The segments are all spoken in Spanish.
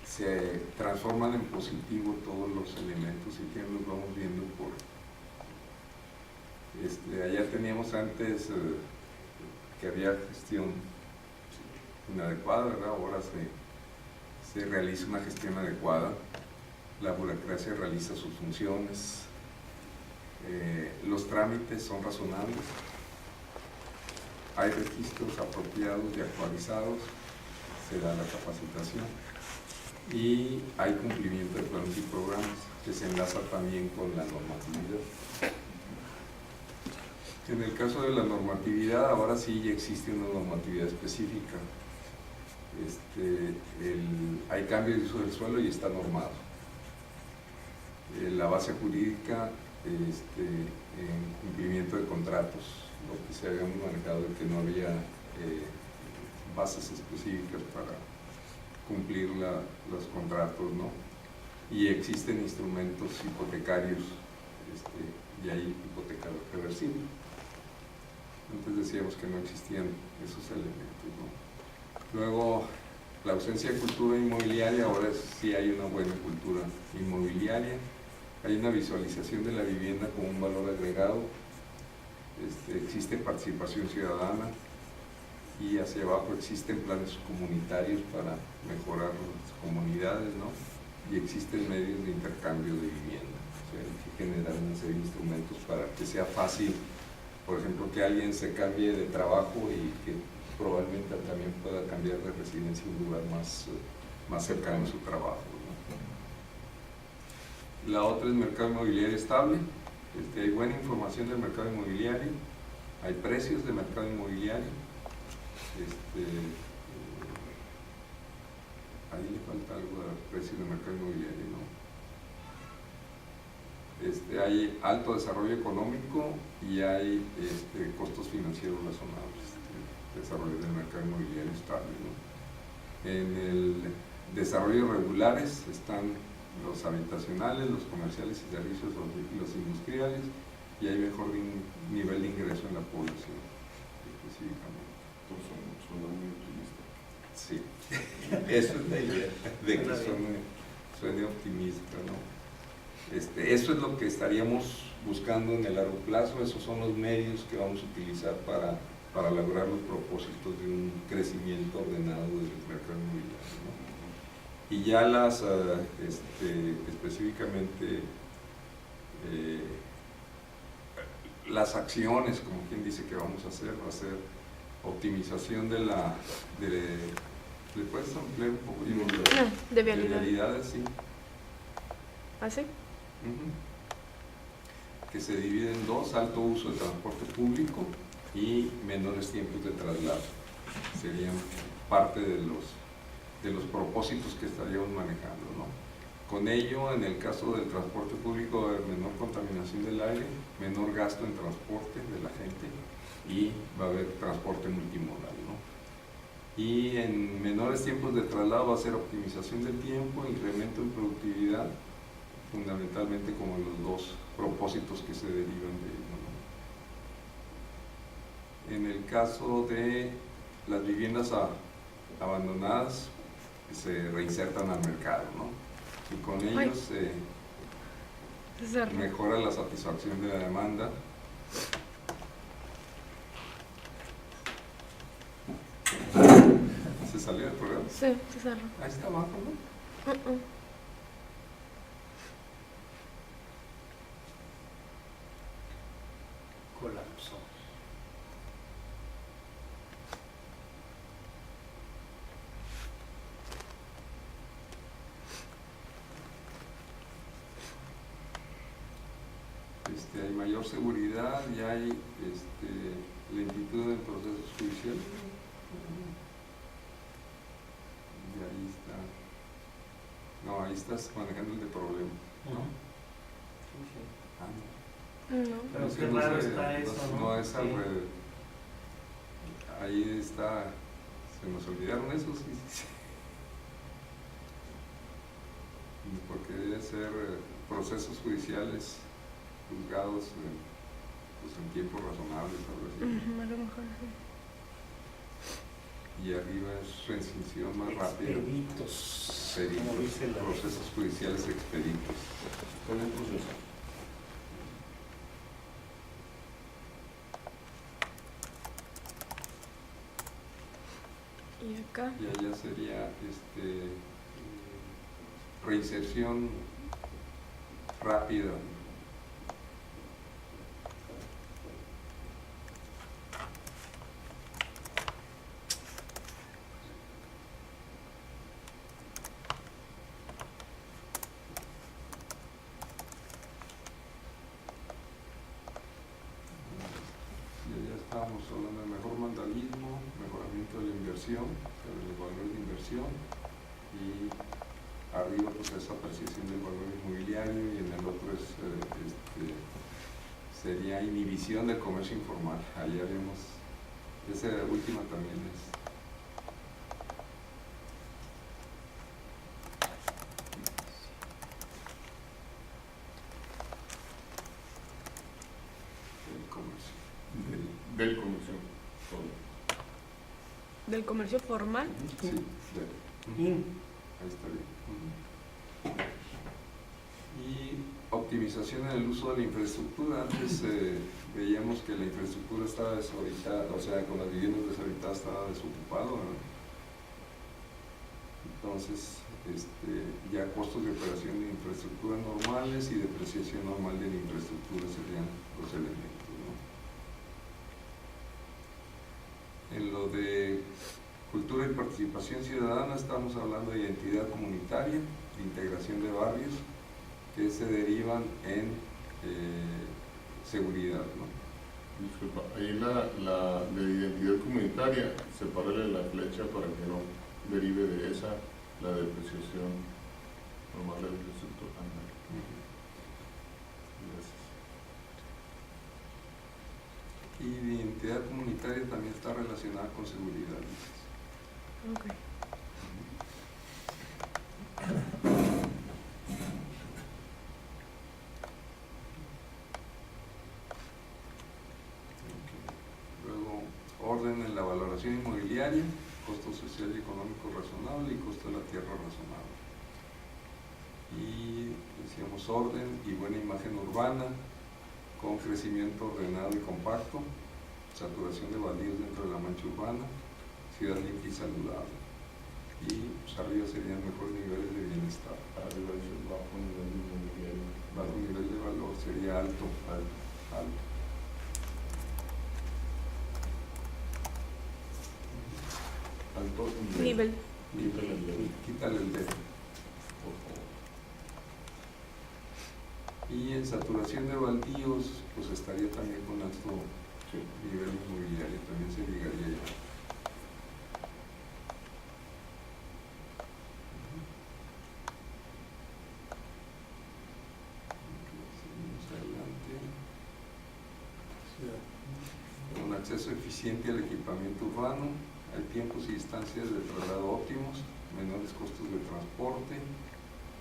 Se transforman en positivo todos los elementos y que los vamos viendo por allá teníamos antes que había gestión inadecuada, ¿verdad? Ahora se realiza una gestión adecuada, la burocracia realiza sus funciones, los trámites son razonables, hay registros apropiados y actualizados, se da la capacitación y hay cumplimiento de planes y programas que se enlaza también con la normatividad. En el caso de la normatividad, ahora sí ya existe una normatividad específica. Hay cambio de uso del suelo y está normado. La base jurídica, en cumplimiento de contratos, lo que se había manejado de que no había bases específicas para cumplir los contratos, ¿no? Y existen instrumentos hipotecarios, y hay hipoteca reversible. Antes decíamos que no existían esos elementos, ¿no? Luego, la ausencia de cultura inmobiliaria, ahora sí hay una buena cultura inmobiliaria, hay una visualización de la vivienda como un valor agregado, existe participación ciudadana y hacia abajo existen planes comunitarios para mejorar las comunidades, ¿no? Y existen medios de intercambio de vivienda, o sea, hay que generar una serie de instrumentos para que sea fácil. Por ejemplo, que alguien se cambie de trabajo y que probablemente también pueda cambiar de residencia a un lugar más cercano a su trabajo, ¿no? La otra es mercado inmobiliario estable. Hay buena información del mercado inmobiliario, hay precios de mercado inmobiliario. Ahí le falta algo al precio del mercado inmobiliario, ¿no? Hay alto desarrollo económico y hay costos financieros razonables, desarrollo del mercado inmobiliario estable, ¿no? En el desarrollo regulares están los habitacionales, los comerciales y servicios, los industriales, y hay mejor nivel de ingreso en la población específicamente. Suena muy optimista. Sí, eso es la idea, de que suene optimista, ¿no? Eso es lo que estaríamos buscando en el largo plazo. Esos son los medios que vamos a utilizar para lograr los propósitos de un crecimiento ordenado del mercado inmobiliario, ¿no? Y ya específicamente las acciones, como quien dice que vamos a hacer, va a ser optimización de ¿le puedes ampliar un poco? No, de vialidades, sí. ¿Ah, sí? Que se divide en dos: alto uso de transporte público y menores tiempos de traslado. Serían parte de los propósitos que estaríamos manejando, ¿no? Con ello, en el caso del transporte público, va a haber menor contaminación del aire, menor gasto en transporte de la gente y va a haber transporte multimodal, ¿no? Y en menores tiempos de traslado va a ser optimización del tiempo, incremento en productividad, fundamentalmente como los dos propósitos que se derivan de ello, ¿no? En el caso de las viviendas abandonadas, se reinsertan al mercado, ¿no? Y con ellos se mejora la satisfacción de la demanda. ¿Se salió del programa? Sí, se cerró. Ahí está abajo, ¿no? Colapsó. Hay mayor seguridad y hay lentitud en procesos judiciales. Y ahí está. No, ahí estás manejando el de problema, ¿no? No. Pero Es qué no raro sé, está eso, ¿no? No es Sí. alrededor. Ahí está. Se nos olvidaron esos. porque debe ser procesos judiciales juzgados pues en tiempos razonables, algo así. A lo mejor sí. Y arriba es rescisión más rápida. Expeditos. Como dice la Procesos judiciales expeditos. ¿Cuál es el proceso? Y acá. Y allá sería reinserción rápida. Y allá estábamos hablando de mejor mandalismo, mejoramiento de la inversión, o sea, de los valores de inversión, y arriba pues esa apreciación del valor inmobiliario, y en el otro es, sería inhibición del comercio informal. Allá vemos, esa última también es. El comercio. Del comercio. Todo. Del comercio formal. Sí, In. ahí está bien. Y optimización en el uso de la infraestructura. Antes veíamos que la infraestructura estaba deshabitada, o sea, con las viviendas deshabitadas estaba desocupado, ¿verdad? Entonces, ya costos de operación de infraestructura normales y depreciación normal de la infraestructura serían los elementos, ¿no? En lo de cultura y participación ciudadana estamos hablando de identidad comunitaria, de integración de barrios, que se derivan en seguridad, ¿no? Disculpa, ahí la de identidad comunitaria, sepárale la flecha para que no derive de esa la depreciación normal de la infraestructura. Gracias. Y de identidad comunitaria también está relacionada con seguridad, dices. Ok. Luego, orden en la valoración inmobiliaria, costo social y económico razonable y costo de la tierra razonable. Y decíamos orden y buena imagen urbana, con crecimiento ordenado y compacto, saturación de baldíos dentro de la mancha urbana, ciudad limpia y saludable. Y pues, arriba serían mejores niveles de bienestar. Arriba dice bajo nivel de inmobiliario. Bajo nivel de valor sería alto, alto, alto. Alto Nivel. Quítale el dedo, Quítale el dedo. por favor. Y en saturación de baldíos, pues estaría también con alto Sí. nivel inmobiliario, también se ligaría ya. Seguimos adelante. Con acceso eficiente al equipamiento urbano, hay tiempos y distancias de traslado óptimos, menores costos de transporte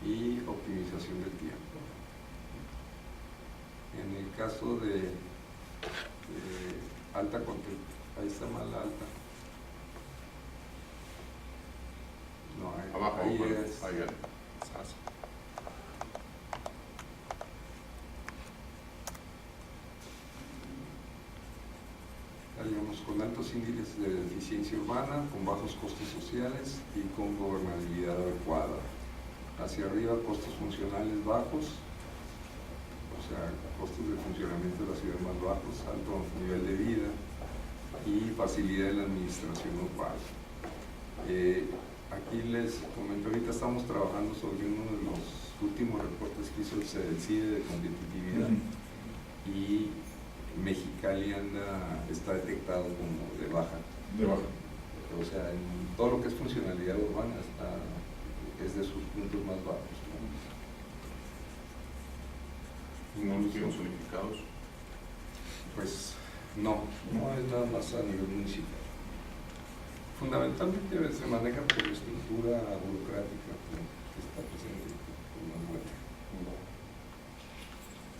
y optimización del tiempo. En el caso de alta ahí está mal la alta. No, Abajo, ahí bueno, es. ahí es. Haríamos con altos índices de eficiencia urbana, con bajos costos sociales y con gobernabilidad adecuada. Hacia arriba, costos funcionales bajos, o sea, costos de funcionamiento de la ciudad más bajos, alto nivel de vida y facilidad en la administración urbana. Aquí les comento, ahorita estamos trabajando sobre uno de los últimos reportes que hizo el CIDE de competitividad y Mexicali está detectado como de baja. De baja. O sea, en todo lo que es funcionalidad urbana es de sus puntos más bajos, ¿no? ¿Y no los tienen solidificados? Pues no es nada más a nivel municipal. Fundamentalmente se maneja por la estructura burocrática que está presente, por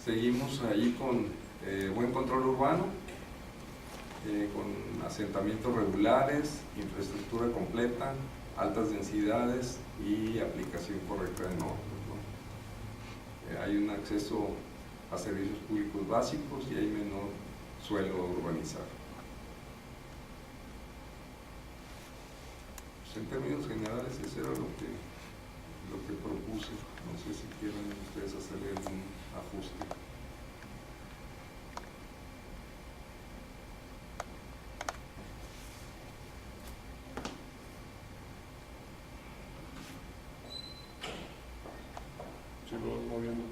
Seguimos ahí con buen control urbano, con asentamientos regulares, infraestructura completa, altas densidades y aplicación correcta de normas, ¿no? Hay un acceso a servicios públicos básicos y hay menor suelo a urbanizar. Pues en términos generales eso era lo que propuse. No sé si quieren ustedes hacerle algún ajuste. Sí, lo vas moviendo.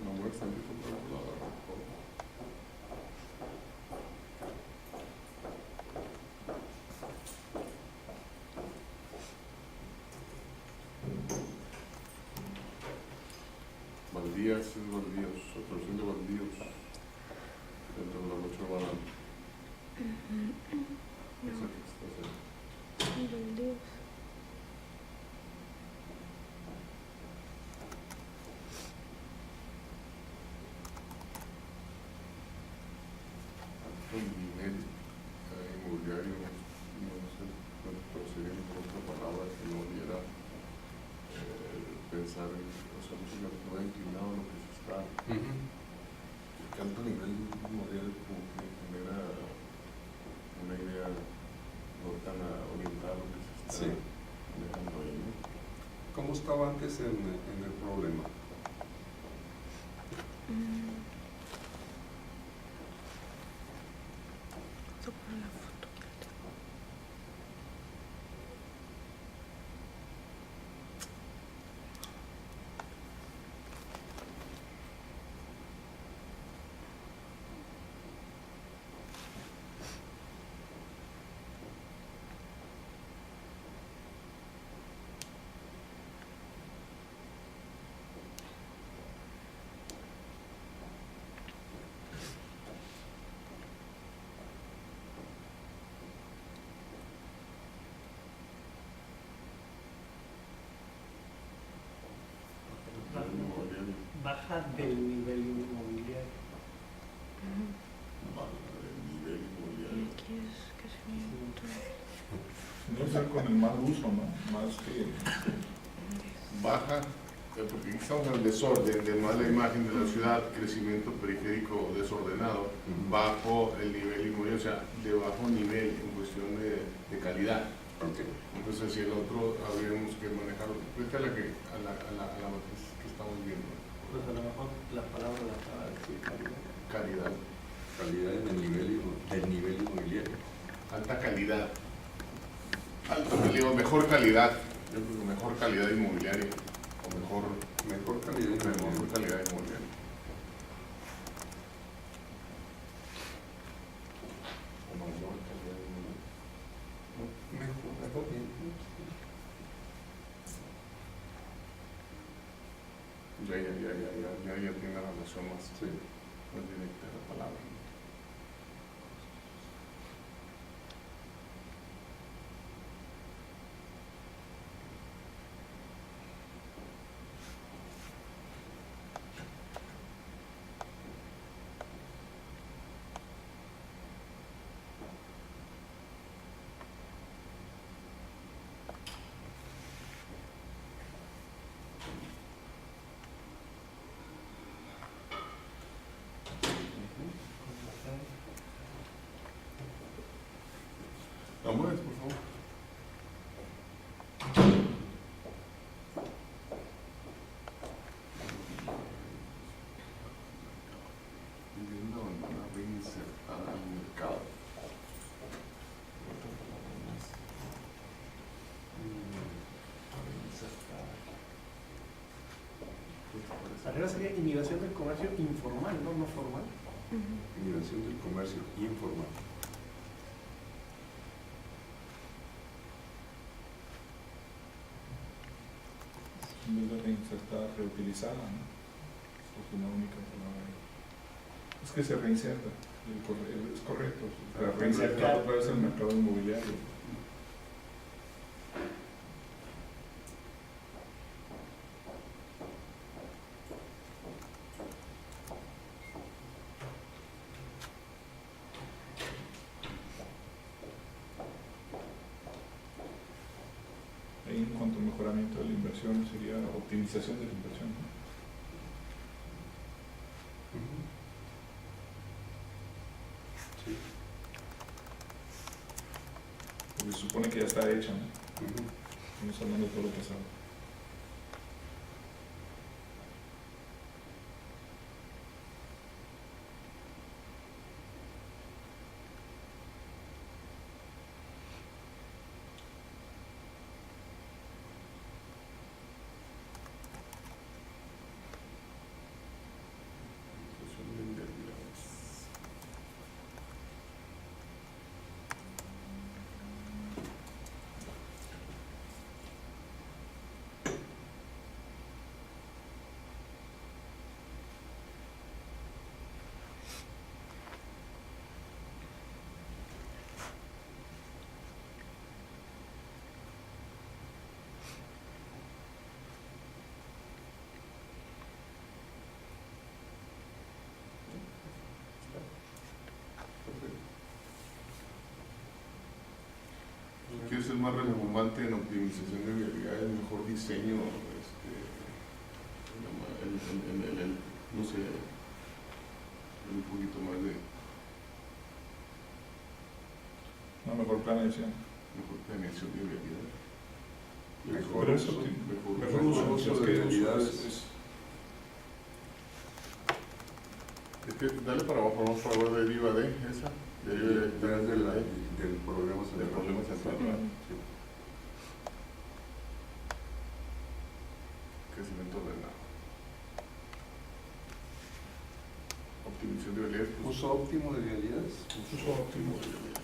No mueves tantito por el lado, por favor. Baldías es baldíos, obstrucción de baldíos dentro de la noche urbana. Esa que está cerca. Baldíos. Alto nivel inmobiliario, no sé, proceder por otra palabra que no diera pensar en, o sea, no va inclinado lo que se está. El alto nivel inmobiliario como que genera una idea no tan orientada a lo que se está Sí. dejando ahí, ¿no? ¿Cómo estaba antes en el problema? Eso para la foto. Inmobiliario. Baja del nivel inmobiliario. Baja del nivel Y inmobiliario. aquí es crecimiento. No estar con el mal uso, ¿no? Más que... Baja, porque aquí estamos en el desorden, de mala imagen de la ciudad, crecimiento periférico desordenado, bajo el nivel inmobiliario, o sea, de bajo nivel en cuestión de calidad. Okay. Entonces, si el otro habríamos que manejarlo, frente a la matriz que estamos viendo. Pues a lo mejor la palabra la acaba de decir calidad. Calidad, Calidad en el del nivel inmobiliario. alta calidad, mejor calidad, yo creo que mejor calidad inmobiliaria, o Mejor calidad inmobiliaria. mejor calidad inmobiliaria. O mayor calidad inmobiliaria. Mejor bien. Ya tiene la relación más, Sí. más directa de la palabra. Arriba sería inhibición del comercio informal, no formal. Inhibición del comercio informal. En vez de reinsertar, reutilizada, ¿no? Porque la única palabra es que se reinserta, es correcto, para reinsertar otra vez el mercado inmobiliario. Ahí en cuanto a mejoramiento de la inversión sería optimización de la inversión, ¿no? Sí. Porque se supone que ya está hecha, ¿no? Estamos hablando de todo lo pasado. ¿Quieres ser más relevante en optimización de vialidades, mejor diseño, no sé, un poquito más de Una mejor planeación. mejor planeación de vialidades? Mejor Pero eso uso, mejor uso de vialidades. Es que dale para abajo, por favor, deriva de esa. Deriva Del problema del problema central. Sí. Crecimiento ordenado. Optimización de vialidades. Uso óptimo de vialidades. Uso óptimo de vialidades.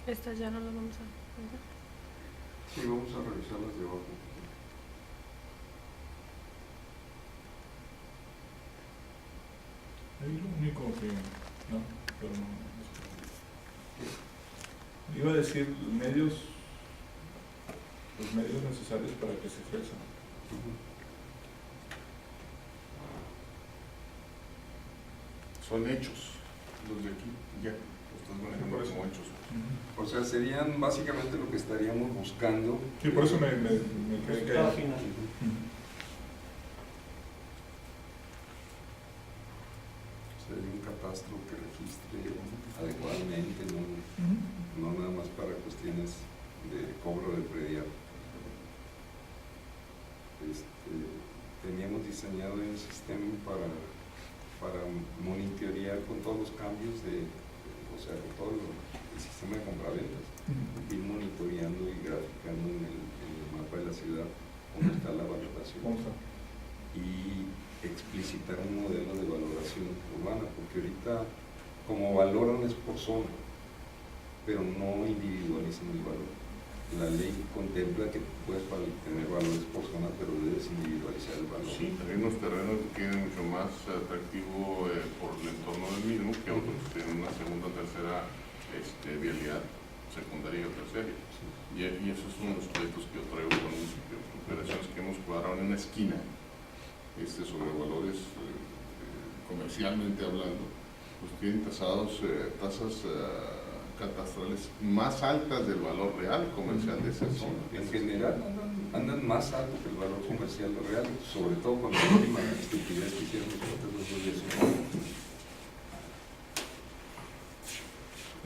Estas ya no las vamos a ver. Sí, vamos a revisar las de abajo. Ahí lo único que... No, pero no. Iba a decir los medios necesarios para que se ejerzan. Son hechos. Los de aquí ya los estás manejando como hechos. O sea, serían básicamente lo que estaríamos buscando. Sí, por eso me quedé Resultado que... final. Sería un catastro que registre adecuadamente, no nada más para cuestiones de cobro de predial. Teníamos diseñado un sistema para monitorear con todos los cambios o sea, con todo el sistema de compraventas, ir monitoreando y graficando en el mapa de la ciudad cómo está la valoración. ¿Cómo está? Y explicitar un modelo de valoración urbana, porque ahorita como valoran es por zona, pero no individualizan el valor. La ley contempla que puedes tener valores por zona, pero debes individualizar el valor. Sí, hay unos terrenos que tienen mucho más atractivo por el entorno del mismo que otros que tienen una segunda o tercera vialidad secundaria o terciaria. Y esos son los proyectos que yo traigo con operaciones que hemos cuadrado en una esquina sobre valores comercialmente hablando, pues tienen tasas catastrales más altas del valor real comercial de esa zona. En general andan más alto que el valor comercial real, sobre todo con la última estupidez que hicieron los propios 2 días.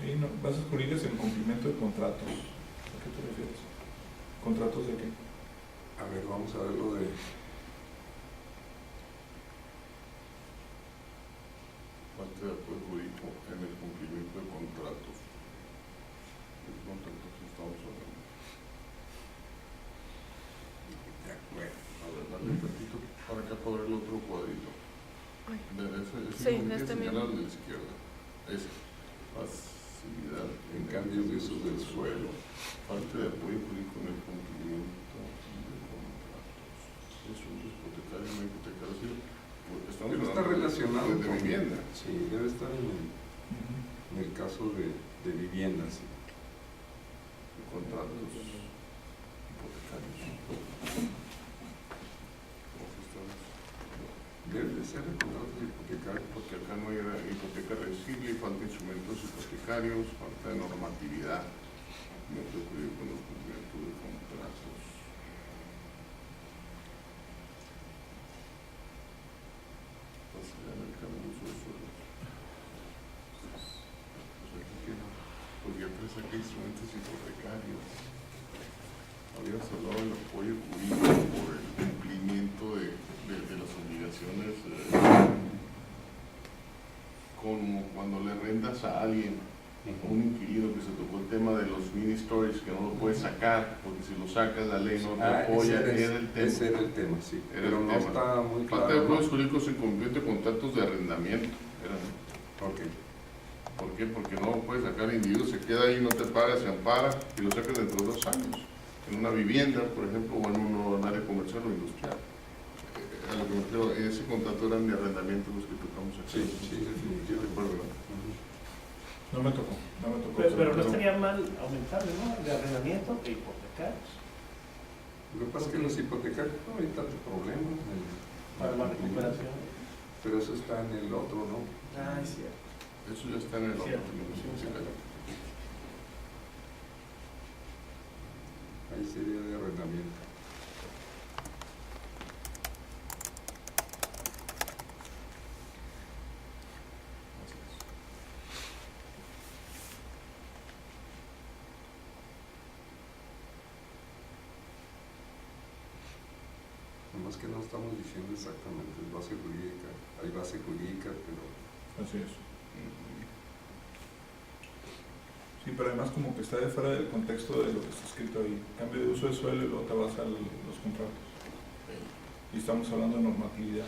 Y no, bases jurídicas en cumplimiento de contratos. ¿A qué te refieres? ¿Contratos de qué? A ver, vamos a ver lo de Sí, de este mismo. de la izquierda. Es pasividad En cambios de uso del suelo. Falta de apoyo jurídico en el cumplimiento de contratos. Es un hipotecario, no hipotecario, sí. Estamos Debe estar hablando relacionado de con vivienda. Sí, debe estar en el caso de viviendas. De contratos hipotecarios. Debe de ser el contrato hipotecario. Porque acá no hay hipoteca reducible, falta instrumentos hipotecarios, falta de normatividad. No te ocurrió con los cumplimientos de contratos. Facilidad en el cambio de uso de suelos. Pues ya te saqué instrumentos hipotecarios. Habías hablado del apoyo jurídico por el cumplimiento de las obligaciones, como cuando le rentas a alguien, un inquilino, que se tocó el tema de los mini storage, que no lo puedes sacar, porque si lo sacas la ley no te apoya. Ese era el tema, sí. Pero no está muy claro. Falta de apoyos jurídicos en cumplimiento de contratos de arrendamiento. Ok. ¿Por qué? Porque no lo puedes sacar el individuo, se queda ahí, no te paga, se ampara y lo sacas dentro de 2 años. En una vivienda, por ejemplo, o en un área comercial o industrial. A lo que me refiero, ese contrato eran de arrendamiento los que tocamos aquí. Sí, definitivamente. De acuerdo, ¿verdad? No me tocó. Pero no estaría mal aumentarle, ¿no? De arrendamiento e hipotecarios. Lo que pasa es que los hipotecarios no hay tanto problema Para la recuperación. pero eso está en el otro, ¿no? Ah, es cierto. Eso ya está en el otro. Cierto. Ahí sería de arrendamiento. Nomás que no estamos diciendo exactamente, es base jurídica, hay base jurídica, pero Así es. Sí, pero además como que está de fuera del contexto de lo que está escrito ahí. Cambio de uso de suelo y luego te vas a los contratos. Y estamos hablando de normatividad.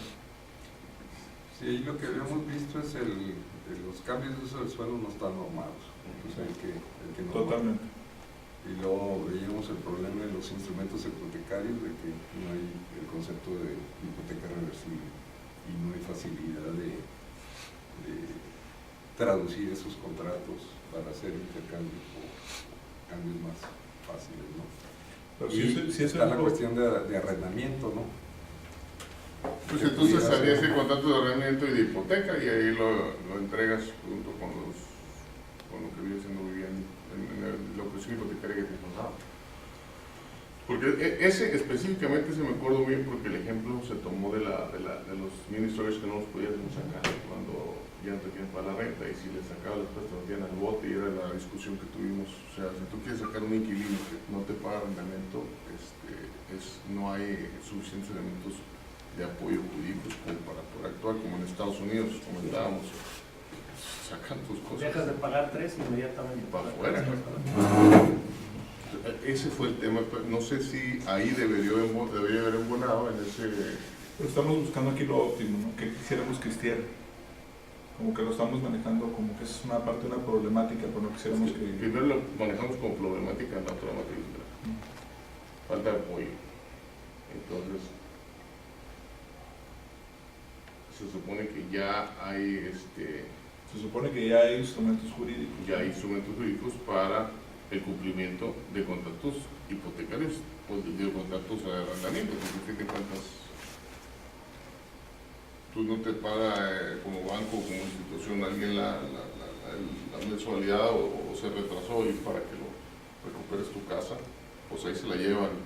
sí, ahí lo que habíamos visto es los cambios de uso del suelo no están normados, o sea, el que norma. Totalmente. Y luego veíamos el problema de los instrumentos hipotecarios, de que no hay el concepto de hipoteca reversible y no hay facilidad de traducir esos contratos para hacer intercambios o cambios más fáciles, ¿no? Pero Y si está la cuestión de arrendamiento, ¿no? Pues entonces harías el contrato de arrendamiento y de hipoteca y ahí lo entregas junto con lo que viene siendo vivienda, en la operación hipotecaria que te contaba. Porque ese específicamente se me acuerdo bien porque el ejemplo se tomó de los mini storage que no los podíamos sacar cuando ya no tenían para la renta y si les sacaba las cosas te metían al bote y era la discusión que tuvimos. O sea, si tú quieres sacar un inquilino que no te paga arrendamiento, no hay suficientes elementos de apoyo jurídicos como para poder actuar, como en Estados Unidos comentábamos, sacan tus cosas. Dejas de pagar 3 inmediatamente. Y para afuera. Ese fue el tema, no sé si ahí debería haber embonado en ese... Pero estamos buscando aquí lo óptimo, ¿no? Que quisiéramos que esté. Como que lo estamos manejando como que es una parte de una problemática, pero no quisiéramos que... Primero lo manejamos como problemática en la otra materia. Falta de apoyo. Entonces, se supone que ya hay Se supone que ya hay instrumentos jurídicos. Para el cumplimiento de contratos hipotecarios o de contratos de arrendamiento, porque a fin de cuentas tú no te paga como banco o como institución alguien la mensualidad o se retrasó y para que lo recuperes tu casa, pues ahí se la llevan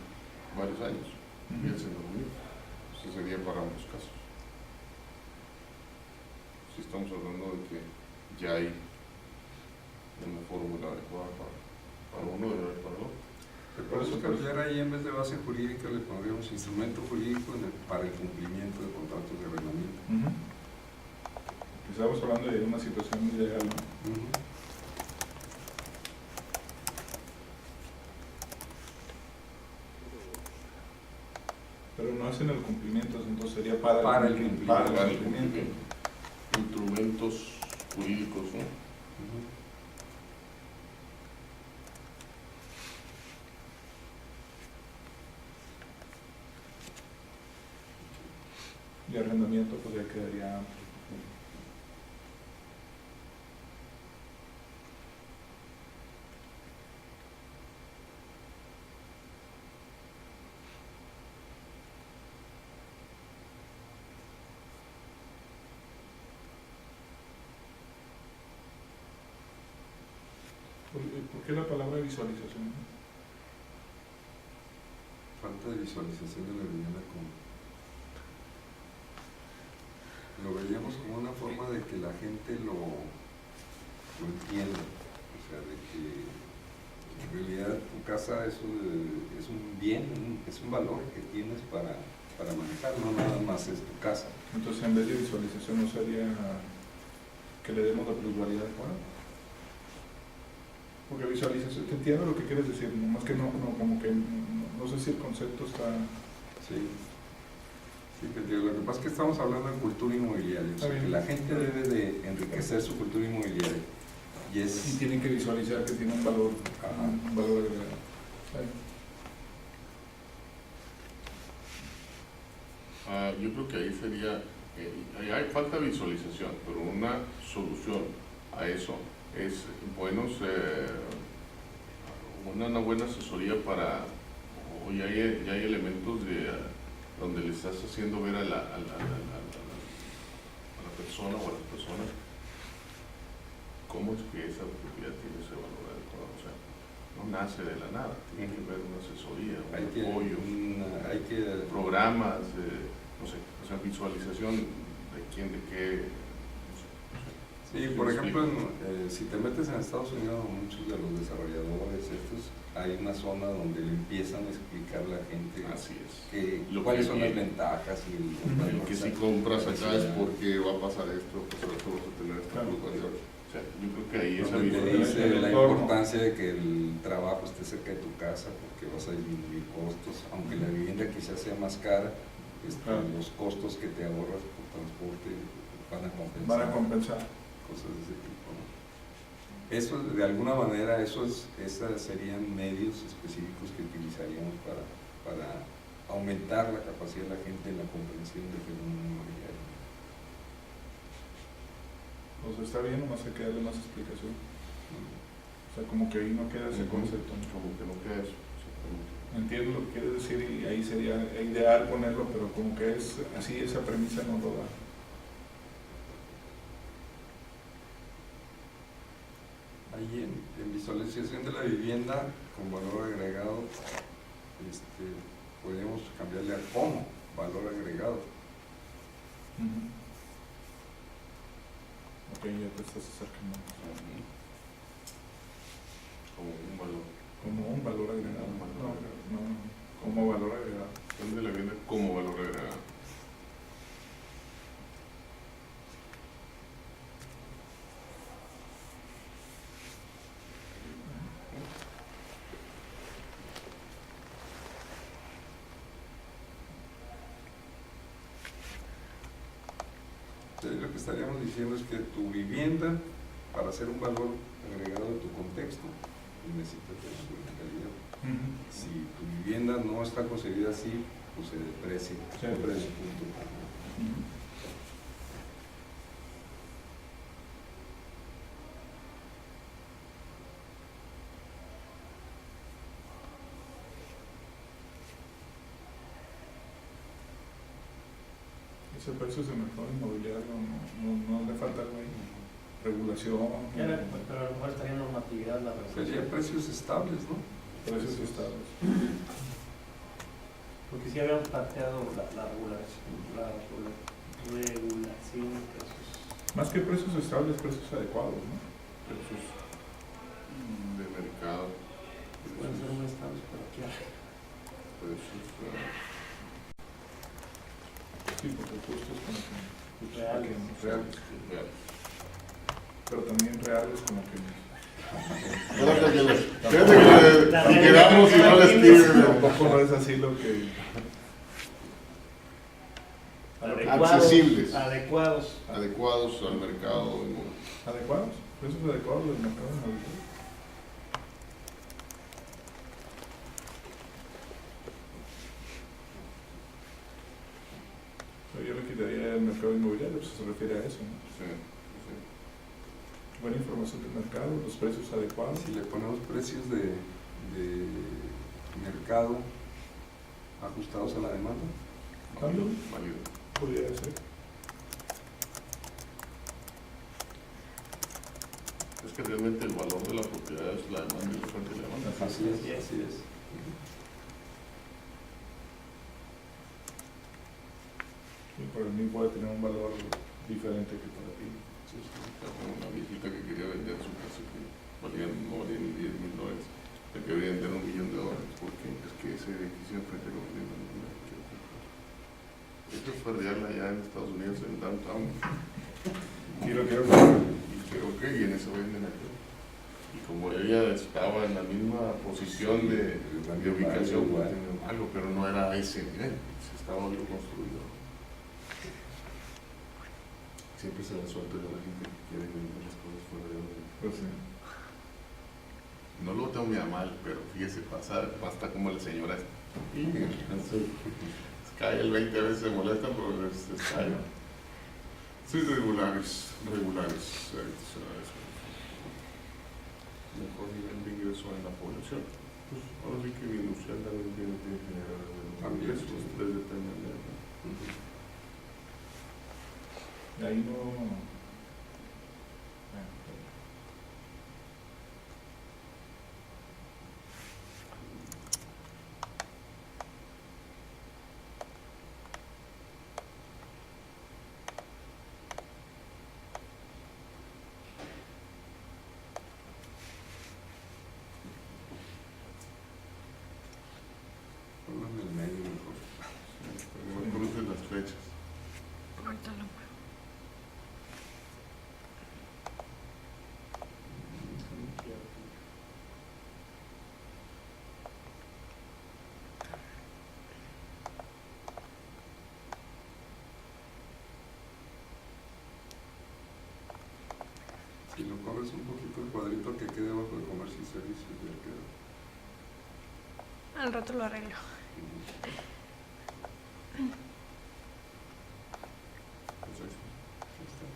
varios años. Bien siendo lo mismo. Eso sería para ambos casos. Si estamos hablando de que ya hay una fórmula adecuada para uno y para el otro. Por eso cambiar ahí en vez de base jurídica le pondríamos instrumento jurídico para el cumplimiento de contratos de arrendamiento. Estamos hablando de una situación ilegal, ¿no? Pero no es en el cumplimiento, entonces sería para el cumplimiento. jurídicos, ¿no? Y arrendamiento, pues ya quedaría amplio. ¿Por qué la palabra visualización? Falta de visualización de la vivienda como... Lo veíamos como una forma de que la gente lo entienda, o sea, de que en realidad tu casa es un bien, es un valor que tienes para manejar, no nada más es tu casa. Entonces, en vez de visualización, ¿no sería que le demos la plusvalía adecuada? Porque visualización, te entiendo lo que quieres decir, nomás que no como que no sé si el concepto está... Sí, te entiendo. Lo que pasa es que estamos hablando de cultura inmobiliaria, o sea, que la gente debe de enriquecer su cultura inmobiliaria. Y tienen que visualizar que tiene un valor agregado. Yo creo que ahí sería, hay falta de visualización, pero una solución a eso es una buena asesoría para, o ya hay elementos donde le estás haciendo ver a la persona o a las personas cómo es que esa propiedad tiene ese valor adecuado. O sea, no nace de la nada, tiene que haber una asesoría, un apoyo, programas, no sé, o sea, visualización de quién, de qué. Sí, por ejemplo, si te metes en Estados Unidos, muchos de los desarrolladores hay una zona donde le empiezan a explicar a la gente cuáles son las ventajas y que si compras acá es porque va a pasar esto, pues esto vas a tener esta fluctuación. O sea, yo creo que ahí esa dice la importancia de que el trabajo esté cerca de tu casa porque vas a disminuir costos, aunque la vivienda quizás sea más cara, los costos que te ahorras por transporte van a compensar. Cosas de ese tipo, ¿no? Eso, de alguna manera, esos serían medios específicos que utilizaríamos para aumentar la capacidad de la gente en la comprensión del fenómeno inmobiliario. O sea, está bien, nomás hay que darle más explicación. O sea, como que ahí no queda ese concepto. Como que no queda eso. Entiendo lo que quieres decir y ahí sería ideal ponerlo, pero como que es así, esa premisa no lo da. Ahí en visualización de la vivienda con valor agregado, podríamos cambiarle a como valor agregado. Ok, ya te estás acercando. Como un valor. Como un valor agregado. No, como valor agregado. ¿Dónde la viene como valor agregado? Lo que estaríamos diciendo es que tu vivienda, para hacer un valor agregado en tu contexto, necesita tener buena calidad. Si tu vivienda no está concebida así, pues se deprecia sobre ese punto. Ese precio de mercado inmobiliario no le falta algo ahí. Regulación. Pero a lo mejor estaría en normatividad la regulación. Serían precios estables, ¿no? Precios estables. Porque si habían planteado la regulación de precios. Más que precios estables, precios adecuados, ¿no? Precios de mercado. Pueden ser muy estables, pero aquí hay. Sí, porque costos como que Reales. pero también reales como que Fíjate que quedamos y no les piden. tampoco no es así lo que accesibles, adecuados adecuados al mercado. ¿Adecuados? ¿Precios adecuados del mercado inmobiliario? Yo le quitaría el mercado inmobiliario, pues se refiere a eso, ¿no? Sí. Buena información del mercado, los precios adecuados. Si le ponemos precios de mercado ajustados a la demanda. ¿Válido? Válido. Podría ser. Es que realmente el valor de la propiedad es la demanda y la oferta y la demanda. Así es, así es. Y para mí puede tener un valor diferente que para ti. Sí, sí. Una viejita que quería vender su casa que no valía ni $10,000, le quería vender $1 millón, porque es que ese edificio enfrente lo vendieron en $1 millón. Eso fue real allá en Estados Unidos, en downtown. Y lo quiero Y creo que y en eso venden aquí. Y como ella estaba en la misma posición de ubicación, pues, algo, pero no era a ese nivel, se estaba algo construido. Siempre se la suelto yo a la gente que quiere vender las cosas fuera de orden. Pues sí. No lo tengo muy a mal, pero fíjese, basta como la señora se cae el 20 veces, se molesta, pero se cae. Sí, regulares. Mejor nivel de ingreso en la población. Pues ahora sí que mi industrial también tiene que generar También, ingresos sí. desde tal manera. Ahí no. Ponlo en el medio mejor. Pero me crucen las fechas. Ahorita lo muevo. Si lo corres un poquito el cuadrito que quede abajo de comercio y servicios, ya queda. Al rato lo arreglo. Perfecto. Ahí está.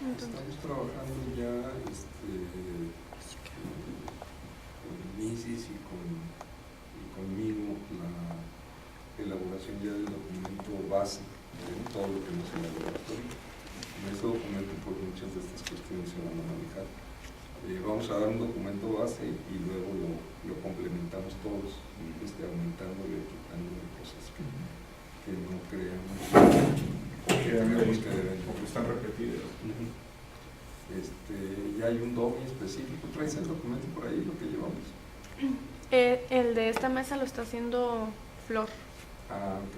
Entonces, Estamos trabajando ya con Misis y conmigo la elaboración ya del documento base de todo lo que hemos elaborado hasta ahorita. En ese documento pues muchas de estas cuestiones se van a manejar. Vamos a dar un documento base y luego lo complementamos todos, aumentándole, quitándole cosas que no creamos que creemos que deben. Porque están repetidos. Ya hay un DOMI específico. ¿Traes el documento por ahí, lo que llevamos? el de esta mesa lo está haciendo Flor. Ah, ok.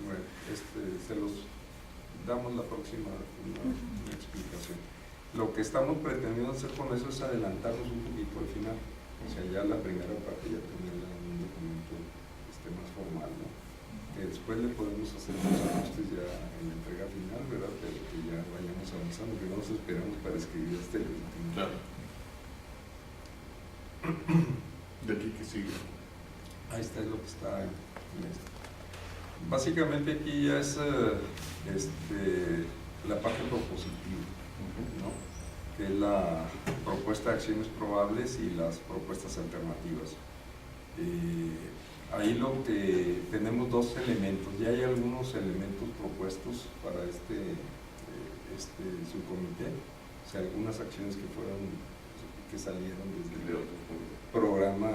Bueno, se los damos la próxima una explicación. Lo que estamos pretendiendo hacer con eso es adelantarnos un poquito al final. O sea, ya la primera parte ya tener un documento más formal, ¿no? Que después le podemos hacer los ajustes ya en la entrega final, ¿verdad? Pero que ya vayamos avanzando, que no nos esperamos para escribir hasta el último. Claro. De aquí que sigue. Ahí está lo que está en esto. Básicamente aquí ya es la parte propositiva, ¿no? Que es la propuesta de acciones probables y las propuestas alternativas. Ahí lo que tenemos dos elementos, ya hay algunos elementos propuestos para este subcomité, o sea, algunas acciones que salieron desde el programa